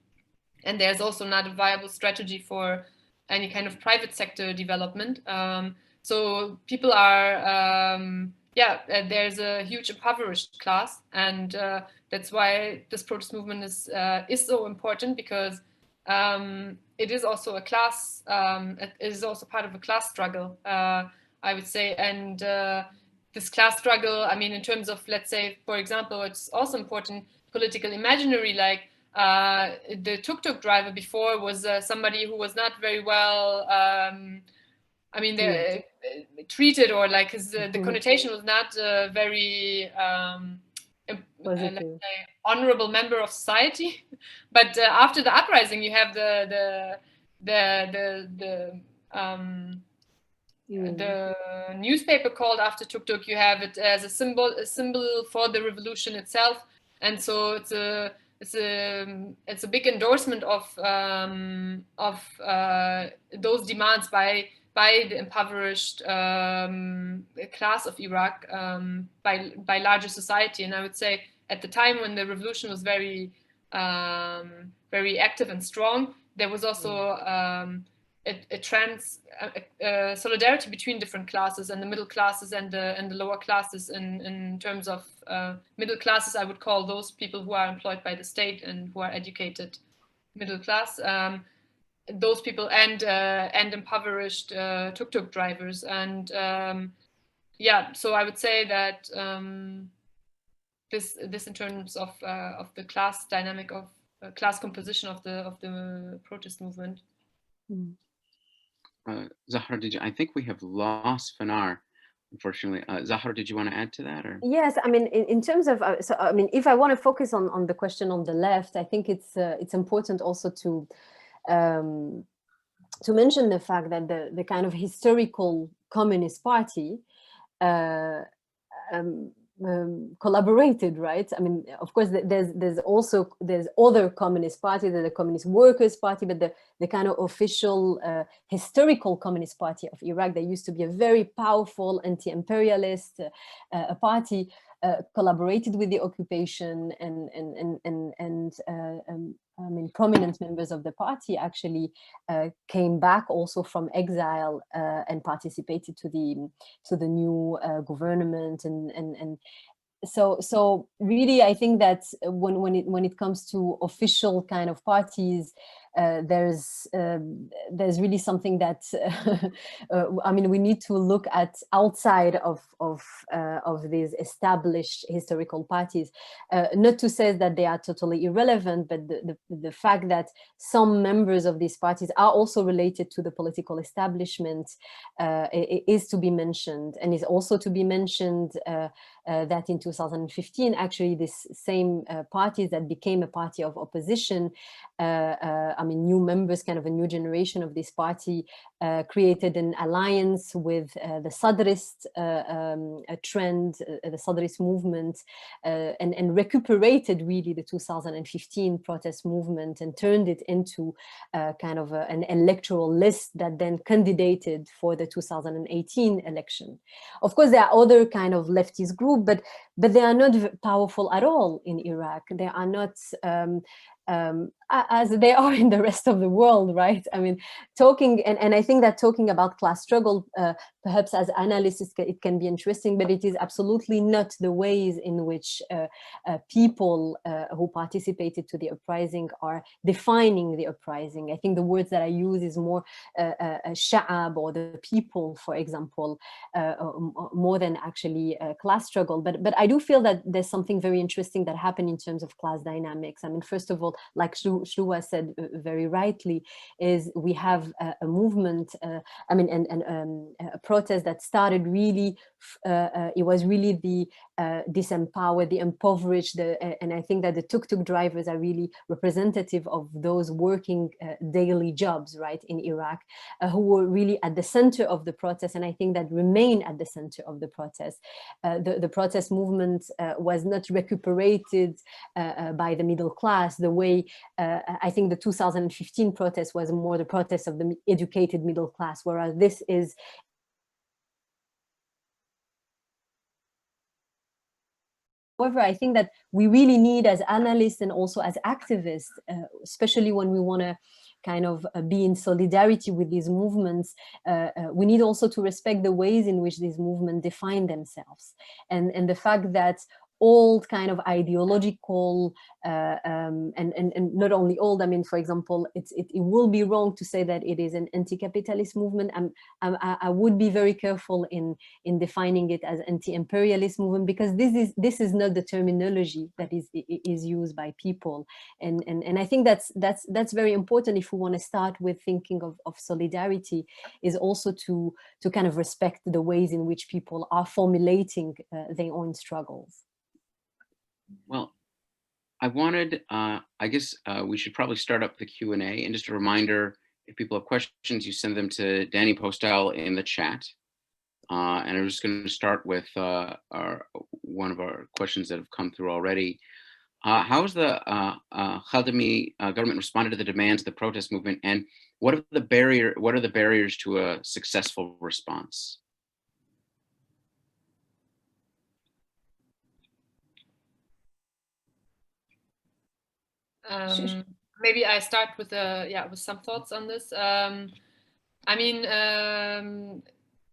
there's also not a viable strategy for any kind of private sector development. So people are, there's a huge impoverished class, and that's why this protest movement is so important, because it is also a class, it is also part of a class struggle, I would say. And this class struggle, I mean, in terms of, let's say, for example, it's also important political imaginary, like the tuk-tuk driver before was somebody who was not very well, I mean, they're treated, or like the connotation was not very let's say, honorable member of society. But after the uprising, you have the newspaper called after tuk-tuk. You have it as a symbol for the revolution itself, and so it's a big endorsement of those demands by the impoverished class of Iraq, by larger society. And I would say at the time when the revolution was very very active and strong, there was also a solidarity between different classes, and the middle classes and the lower classes. In terms of middle classes, I would call those people who are employed by the state and who are educated middle class. Those people and impoverished tuk-tuk drivers. And so I would say that this in terms of the class dynamic, of class composition of the protest movement. Zahra, I think we have lost Fanar, unfortunately. Zahra, did you want to add to that? Or? Yes, I mean, in terms of, so I mean, if I want to focus on the question on the left, I think it's important also to mention the fact that the kind of historical Communist Party collaborated, right? I mean, of course, there's other Communist Party, the Communist Workers' Party, but the kind of official historical Communist Party of Iraq, that used to be a very powerful anti-imperialist party, collaborated with the occupation, and I mean, prominent members of the party actually came back also from exile and participated to the new government, and so really, I think that when it comes to official kind of parties, there's really something that I mean, we need to look at outside of these established historical parties. Not to say that they are totally irrelevant, but the fact that some members of these parties are also related to the political establishment is to be mentioned, and is also to be mentioned that in 2015, actually, this same parties that became a party of opposition, I mean, new members, kind of a new generation of this party, created an alliance with the Sadrist trend, the Sadrist movement, and recuperated really the 2015 protest movement and turned it into kind of an electoral list that then candidated for the 2018 election. Of course, there are other kind of leftist groups, but they are not powerful at all in Iraq. They are not as they are in the rest of the world, right? I mean, talking, and I think that talking about class struggle, perhaps as analysts, it can be interesting, but it is absolutely not the ways in which people who participated to the uprising are defining the uprising. I think the words that I use is more sha'ab, or the people, for example, more than actually class struggle. But I do feel that there's something very interesting that happened in terms of class dynamics. I mean, first of all, like Shlua said very rightly, is we have a movement, I mean, and a protest that started really, it was really the disempowered, the impoverished, and I think that the tuk-tuk drivers are really representative of those working daily jobs, right, in Iraq, who were really at the center of the protest, and I think that remain at the center of the protest. The protest movement was not recuperated by the middle class the way I think the 2015 protest was more the protest of the educated middle class, whereas this is However, I think that we really need, as analysts and also as activists, especially when we want to kind of be in solidarity with these movements, we need also to respect the ways in which these movements define themselves. And the fact that old kind of ideological and not only old, I mean, for example, it will be wrong to say that it is an anti-capitalist movement. I would be very careful in defining it as anti-imperialist movement, because this is not the terminology that is used by people, and I think that's very important if we want to start with thinking of solidarity, is also to kind of respect the ways in which people are formulating their own struggles. Well, I wanted, I guess we should probably start up the Q&A, and just a reminder, if people have questions, you send them to Danny Postel in the chat. And I'm just going to start with one of our questions that have come through already. How has the Khademi government responded to the demands of the protest movement, and what are the barriers to a successful response? Maybe I start with with some thoughts on this. I mean, the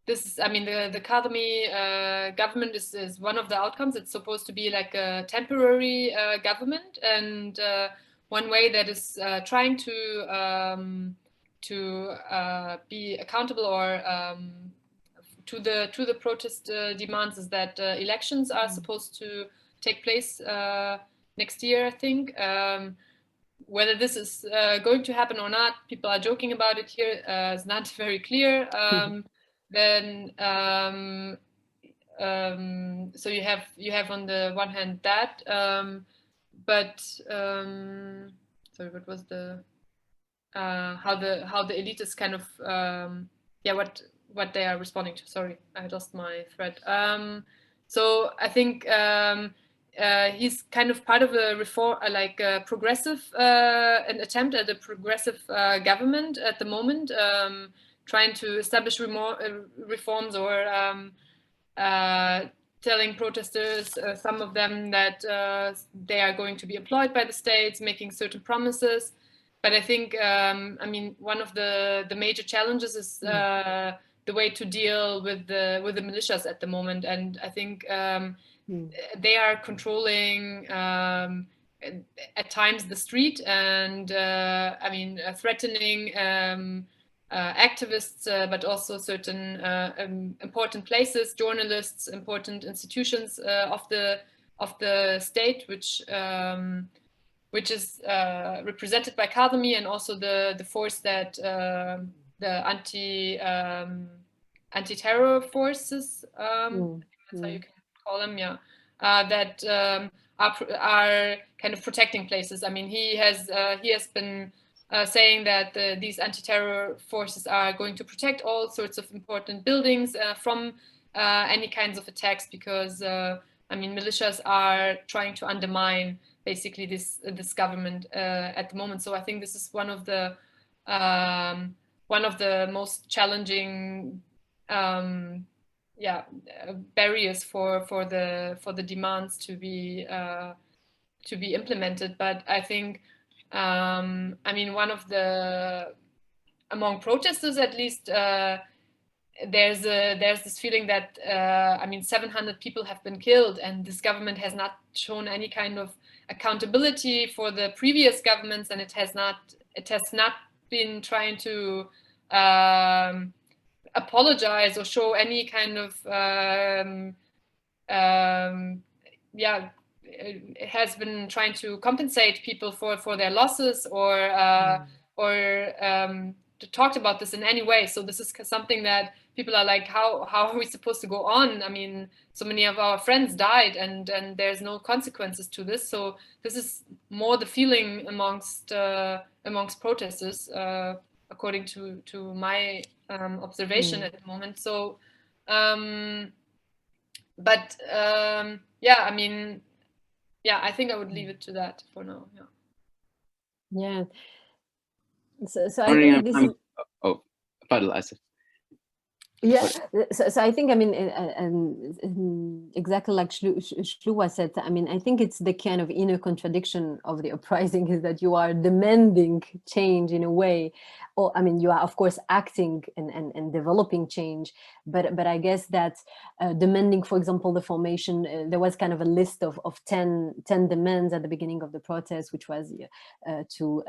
Kadhimi government is one of the outcomes. It's supposed to be like a temporary government, and one way that is trying to be accountable or to the protest demands is that elections are supposed to take place next year, I think. Whether this is going to happen or not, people are joking about it here. It's not very clear. Then, so you have on the one hand that, but sorry, what was the how the elite is kind of what they are responding to. Sorry, I lost my thread. So I think. He's kind of part of a reform, like a progressive, an attempt at a progressive government at the moment, trying to establish reforms or telling protesters, some of them, that they are going to be employed by the states, making certain promises. But I think, I mean, one of the major challenges is the way to deal with the militias at the moment, and I think. They are controlling at times the street, and I mean threatening activists, but also certain important places, journalists, important institutions of the state, which is represented by Kadhimi, and also the force that the anti-terror forces, that's how you can call them, yeah, that are kind of protecting places. I mean, he has been saying that these anti-terror forces are going to protect all sorts of important buildings from any kinds of attacks, because I mean, militias are trying to undermine basically this government at the moment. So I think this is one of the most challenging barriers for the demands to be implemented. But I think I mean, among protesters at least, there's this feeling that I mean, 700 people have been killed, and this government has not shown any kind of accountability for the previous governments, and it has not been trying to apologize or show any kind of it has been trying to compensate people for their losses, or talked about this in any way. So this is something that people are like, how are we supposed to go on? I mean, so many of our friends died, and there's no consequences to this. So this is more the feeling amongst protesters, according to my observation at the moment. So yeah, I mean, yeah, I think I would leave it to that for now. Yeah. So I think this is... Yeah, so I think, I mean, exactly like Shlua said, I mean, I think it's the kind of inner contradiction of the uprising, is that you are demanding change in a way, or I mean, you are of course acting and developing change, but I guess that demanding, for example, the formation, there was kind of a list of 10 demands at the beginning of the protest, which was to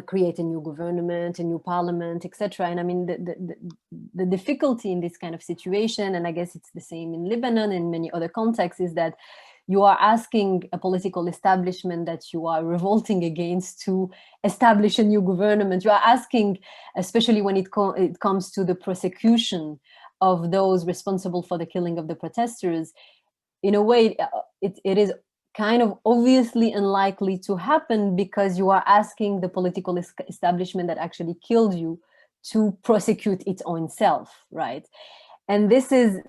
create a new government, a new parliament, etc. And I mean, the difficulty in this kind of situation, and I guess it's the same in Lebanon and many other contexts, is that you are asking a political establishment that you are revolting against to establish a new government. You are asking, especially when it comes to the prosecution of those responsible for the killing of the protesters, in a way, it is kind of obviously unlikely to happen, because you are asking the political establishment that actually killed you to prosecute its own self, right? And this is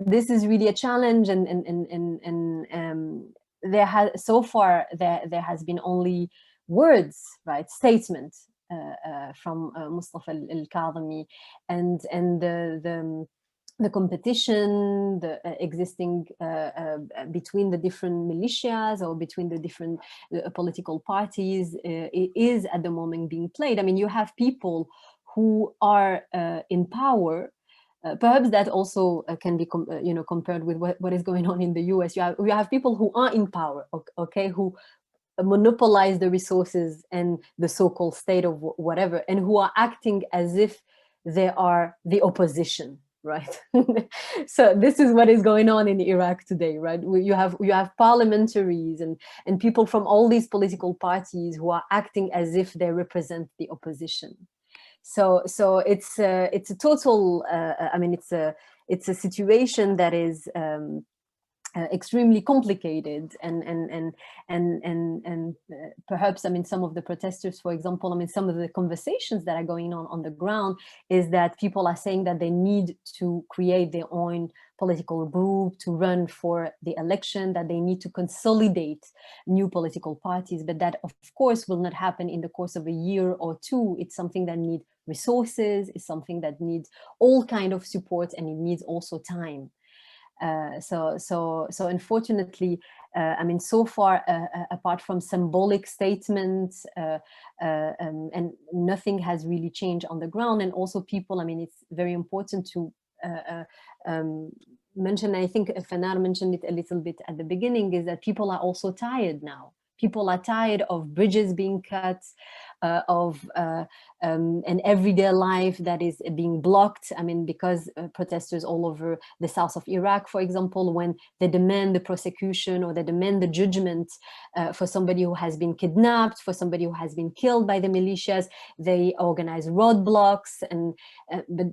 really a challenge, and there has so far there has been only words, right, statements from Mustafa al-Kadhimi, and the competition, the existing between the different militias or between the different political parties is at the moment being played. I mean, you have people who are in power. Perhaps that also can be compared with what is going on in the US. You have people who are in power, okay, who monopolize the resources and the so-called state of whatever, and who are acting as if they are the opposition. Right. So this is what is going on in Iraq today, right? You have parliamentaries and people from all these political parties who are acting as if they represent the opposition. So it's a total. I mean, it's a situation that is extremely complicated, and perhaps, I mean, some of the protesters, for example, I mean, some of the conversations that are going on the ground is that people are saying that they need to create their own political group to run for the election, that they need to consolidate new political parties, but that of course will not happen in the course of a year or two. It's something that needs resources, it's something that needs all kind of support, and it needs also time. So unfortunately, I mean, so far, apart from symbolic statements, and nothing has really changed on the ground. And also people, I mean, it's very important to mention, I think Fanar mentioned it a little bit at the beginning, is that people are also tired now. People are tired of bridges being cut, of an everyday life that is being blocked. I mean, because protesters all over the south of Iraq, for example, when they demand the prosecution or they demand the judgment for somebody who has been kidnapped, for somebody who has been killed by the militias, they organize roadblocks. And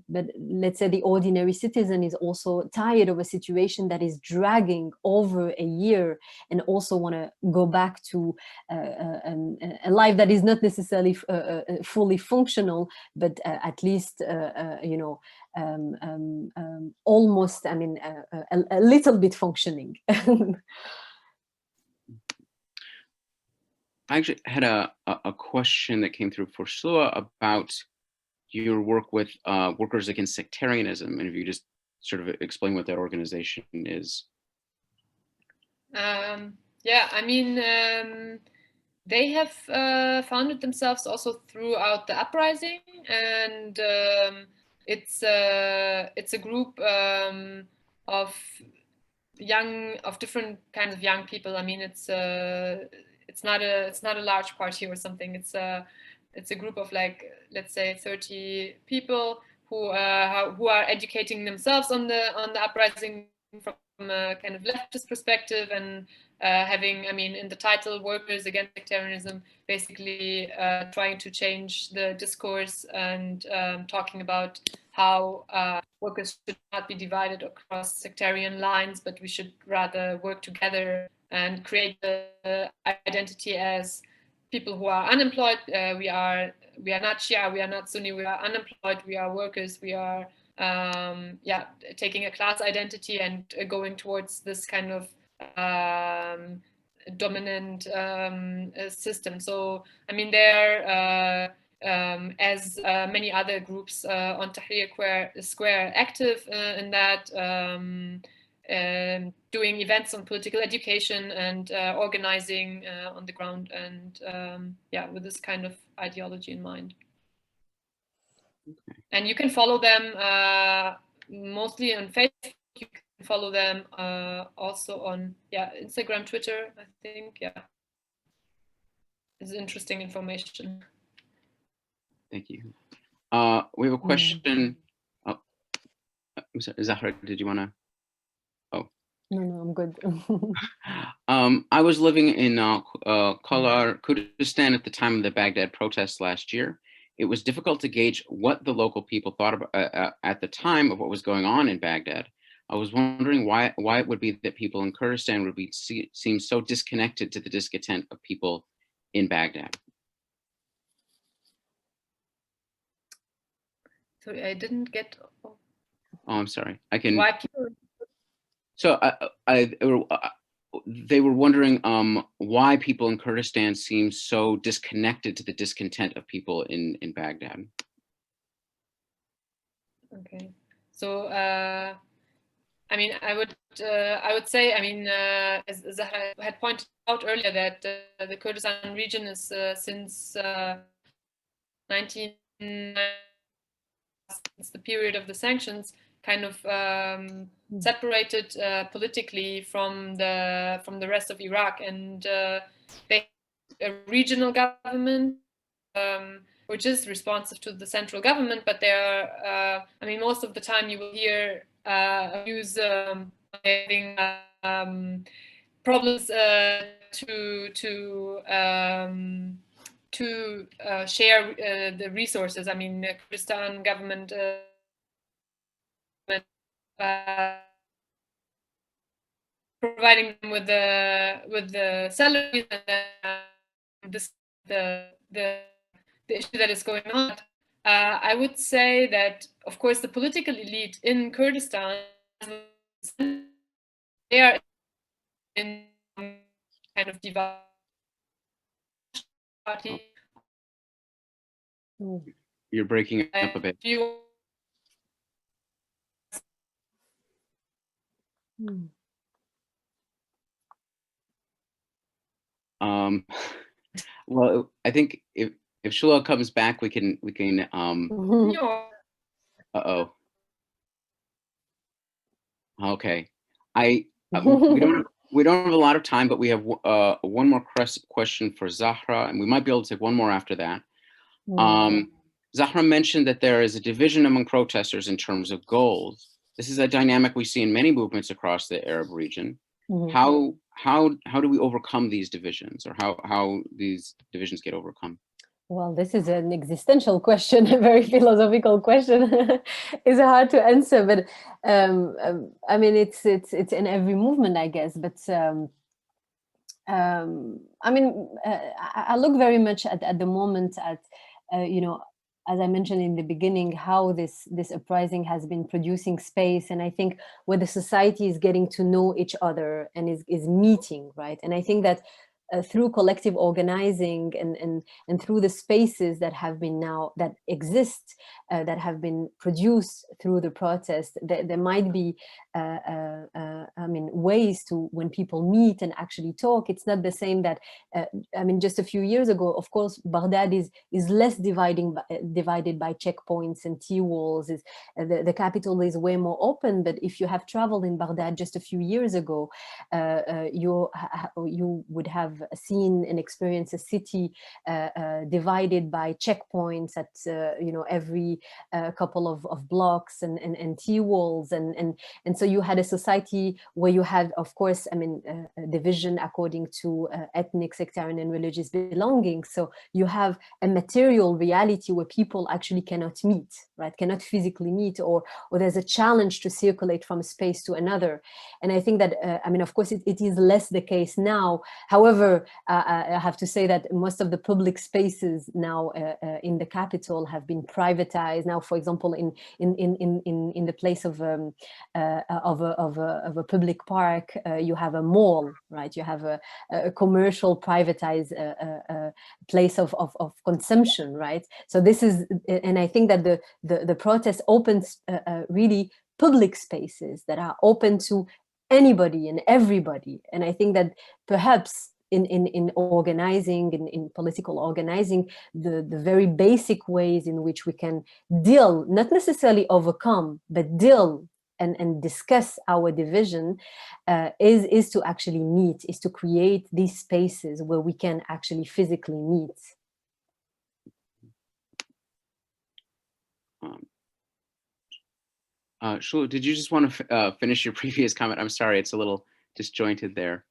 but let's say the ordinary citizen is also tired of a situation that is dragging over a year, and also want to go back to a life that is not necessarily fully functional, but at least almost, I mean, a little bit functioning. I actually had a question that came through for Shloa about your work with Workers Against Sectarianism, and if you just sort of explain what that organization is. Yeah, I mean, they have founded themselves also throughout the uprising, and it's a group of different kinds of young people. I mean, it's not a large party or something. It's a group of, like, let's say 30 people who are educating themselves on the uprising from a kind of leftist perspective, and having, I mean, in the title, Workers Against Sectarianism, basically trying to change the discourse and talking about how workers should not be divided across sectarian lines, but we should rather work together and create the identity as people who are unemployed. We are not Shia, we are not Sunni, we are unemployed, we are workers, we are taking a class identity and going towards this kind of dominant system. So, I mean, they're as many other groups on Tahrir Square active in that, doing events on political education and organizing on the ground, and with this kind of ideology in mind. Okay. And you can follow them mostly on Facebook. You can follow them also on Instagram, Twitter, I think. Yeah, it's interesting information. Thank you. We have a question. Oh, I'm sorry, Zahra, did you want to? Oh. No, I'm good. I was living in Kolar, Kurdistan at the time of the Baghdad protests last year. It was difficult to gauge what the local people thought about, at the time of what was going on in Baghdad. I was wondering why it would be that people in Kurdistan would seem so disconnected to the discontent of people in Baghdad. Sorry, I didn't get. Oh, I'm sorry. I can. Why people? So they were wondering why people in Kurdistan seem so disconnected to the discontent of people in Baghdad. Okay, so I mean, I would say, I mean, as Zahra had pointed out earlier, that the Kurdistan region is since 1990, since the period of the sanctions, kind of separated politically from the rest of Iraq, and they have a regional government which is responsive to the central government, but they are, I mean, most of the time you will hear news having problems to share the resources. I mean, the Kurdistan government providing them with the salaries, and the issue that is going on. I would say that, of course, the political elite in Kurdistan, they are in kind of divided party. You're breaking up a bit. Well, I think if Shula comes back, we can uh-oh. Okay. We don't We don't have a lot of time, but we have one more question for Zahra, and we might be able to take one more after that. Zahra mentioned that there is a division among protesters in terms of goals. This is a dynamic we see in many movements across the Arab region. How do we overcome these divisions, or how these divisions get overcome? Well, this is an existential question, a very philosophical question. It's hard to answer, but I mean, it's in every movement, I guess. But I mean, I look very much at the moment at you know, as I mentioned in the beginning, how this uprising has been producing space, and I think where the society is getting to know each other and is meeting, right? And I think that through collective organizing and through the spaces that have been that exist, that have been produced through the protest, there might be I mean, ways to, when people meet and actually talk, it's not the same that I mean, just a few years ago, of course, Baghdad is less divided by checkpoints and T-walls. The capital is way more open, but if you have traveled in Baghdad just a few years ago, you would have seen and experienced a city divided by checkpoints at you know, every couple of blocks and T-walls, and so you had a society where you had, of course, I mean, a division according to ethnic, sectarian, and religious belonging. So you have a material reality where people actually cannot meet, right? Cannot physically meet, or there's a challenge to circulate from a space to another. And I think that I mean, of course, it is less the case now. However, I have to say that most of the public spaces now in the capital have been privatized. Now, for example, in the place of a public park, you have a mall, right? You have a commercial privatized place of consumption, right? So this is, and I think that the protest opens really public spaces that are open to anybody and everybody. And I think that perhaps in organizing, in political organizing, the very basic ways in which we can deal, not necessarily overcome, but deal and discuss our division is to actually meet, is to create these spaces where we can actually physically meet. Shula, did you just want to finish your previous comment? I'm sorry, it's a little disjointed there.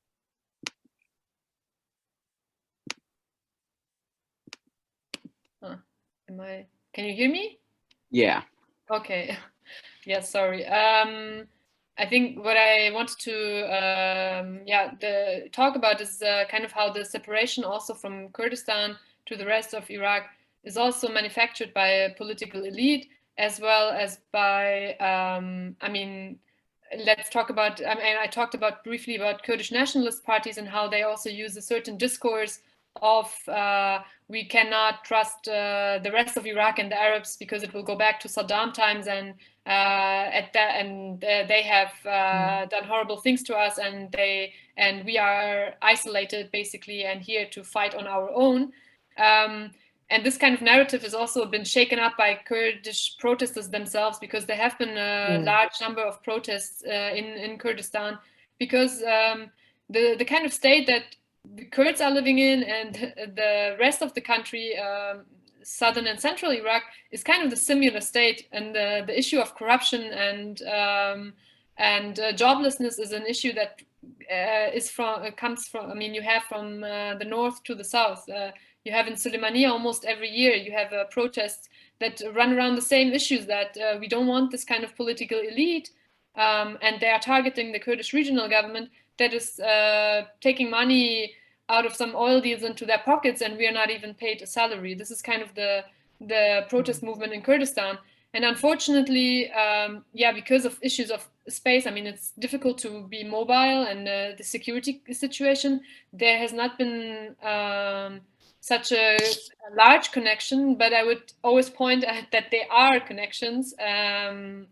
Can you hear me? Yeah. Okay. Yeah, sorry. I think what I wanted to talk about is kind of how the separation also from Kurdistan to the rest of Iraq is also manufactured by a political elite, as well as by, I mean, let's talk about, I mean, I talked about briefly about Kurdish nationalist parties and how they also use a certain discourse of we cannot trust the rest of Iraq and the Arabs because it will go back to Saddam times, and they have done horrible things to us, and we are isolated basically and here to fight on our own. And this kind of narrative has also been shaken up by Kurdish protesters themselves, because there have been a large number of protests in Kurdistan, because the kind of state that the Kurds are living in and the rest of the country, southern and central Iraq, is kind of the similar state, and the issue of corruption and joblessness is an issue that comes from. I mean, you have from the north to the south. You have in Suleimania almost every year you have protests that run around the same issues, that we don't want this kind of political elite, and they are targeting the Kurdish regional government that is taking money out of some oil deals into their pockets, and we are not even paid a salary. This is kind of the protest movement in Kurdistan. And unfortunately, because of issues of space, I mean, it's difficult to be mobile, and the security situation, there has not been such a large connection, but I would always point at that there are connections. And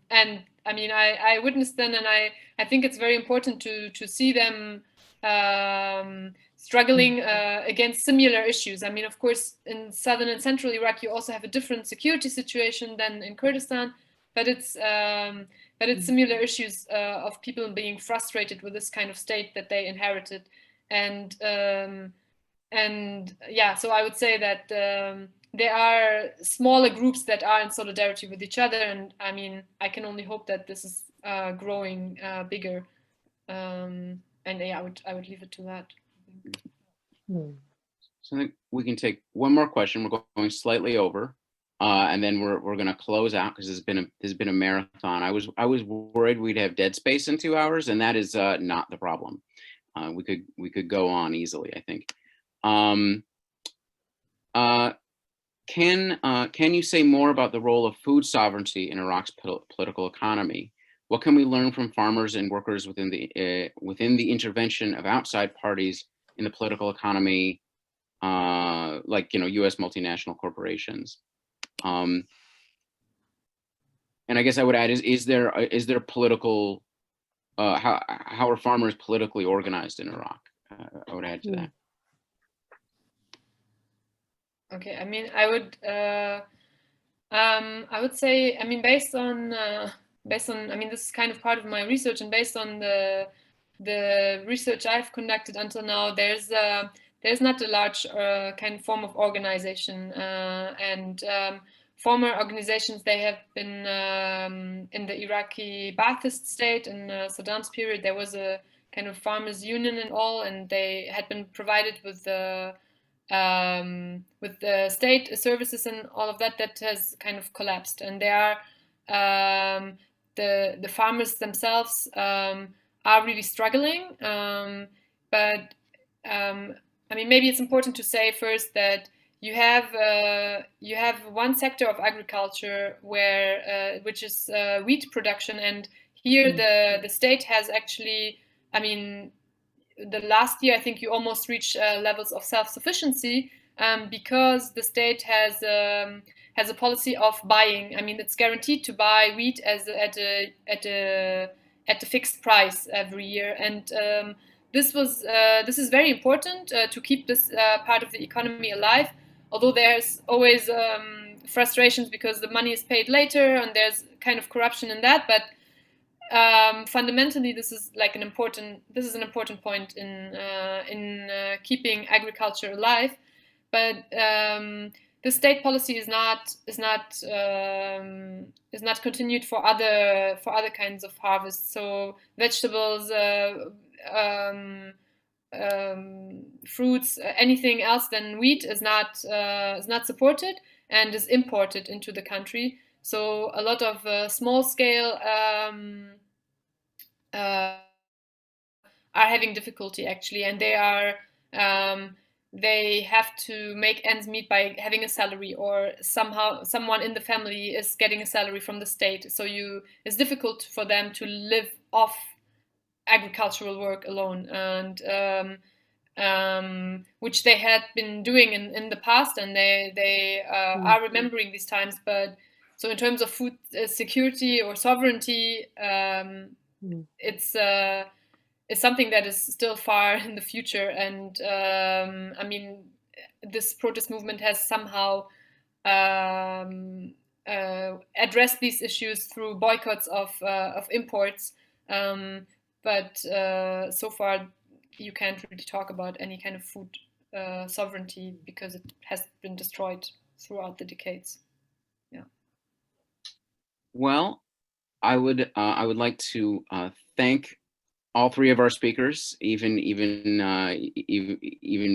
I mean, I witnessed them, and I think it's very important to see them struggling against similar issues. I mean, of course, in southern and central Iraq, you also have a different security situation than in Kurdistan, but it's but it's similar issues of people being frustrated with this kind of state that they inherited, and yeah, so I would say that there are smaller groups that are in solidarity with each other, and I mean, I can only hope that this is growing bigger. And yeah, I would leave it to that. So I think we can take one more question. We're going slightly over, and then we're going to close out because this has been a marathon. I was worried we'd have dead space in 2 hours, and that is not the problem. We could go on easily, I think. Can you say more about the role of food sovereignty in Iraq's political economy? What can we learn from farmers and workers within the intervention of outside parties in the political economy, like U.S. multinational corporations? And I guess I would add: is there political? How are farmers politically organized in Iraq? I would add to that. Okay, I mean, I would say, I mean, based on, I mean, this is kind of part of my research, and based on the research I've conducted until now, there's not a large kind of form of organization, and former organizations, they have been in the Iraqi Ba'athist state in Saddam's period. There was a kind of farmers union and all, and they had been provided with the state services and all of that has kind of collapsed, and there are the farmers themselves are really struggling, but I mean, maybe it's important to say first that you have one sector of agriculture where which is wheat production, and here the state has actually, I mean, the last year, I think you almost reach levels of self-sufficiency because the state has a policy of buying. I mean, it's guaranteed to buy wheat at a fixed price every year, and this is very important to keep this part of the economy alive. Although there's always frustrations because the money is paid later, and there's kind of corruption in that, but fundamentally, this is an important point in keeping agriculture alive. But the state policy is not continued for other kinds of harvests. So vegetables, fruits, anything else than wheat is not supported and is imported into the country. So a lot of small scale are having difficulty actually, and they have to make ends meet by having a salary, or somehow someone in the family is getting a salary from the state. So it's difficult for them to live off agricultural work alone, and which they had been doing in the past, and they are remembering these times. But so in terms of food security or sovereignty, it's something that is still far in the future. And I mean, this protest movement has somehow addressed these issues through boycotts of imports. But so far, you can't really talk about any kind of food sovereignty because it has been destroyed throughout the decades. Yeah. Well, I would like to thank all three of our speakers, even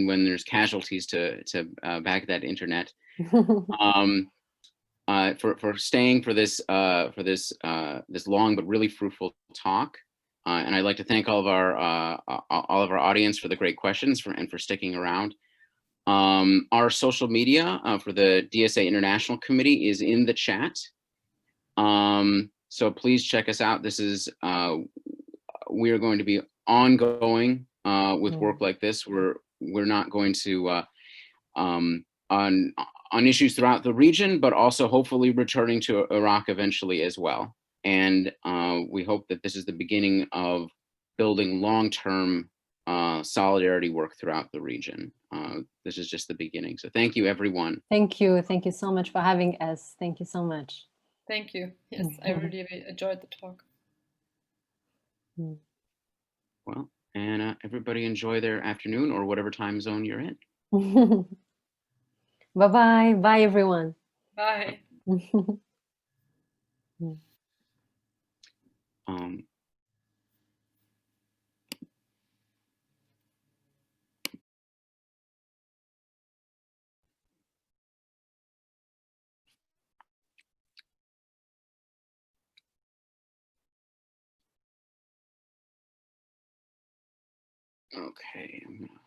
when there's casualties to Baghdad internet, for staying for this long but really fruitful talk. And I'd like to thank all of our audience for the great questions and for sticking around. Our social media for the DSA International Committee is in the chat. So please check us out. This is we are going to be ongoing with work like this. We're not going to on issues throughout the region, but also hopefully returning to Iraq eventually as well. And we hope that this is the beginning of building long-term solidarity work throughout the region. This is just the beginning. So thank you, everyone. Thank you. Thank you so much for having us. Thank you so much. Thank you. Yes, I really enjoyed the talk. Mm. Well, and everybody enjoy their afternoon or whatever time zone you're in. Bye-bye. Bye, everyone. Bye. Um, okay, I'm gonna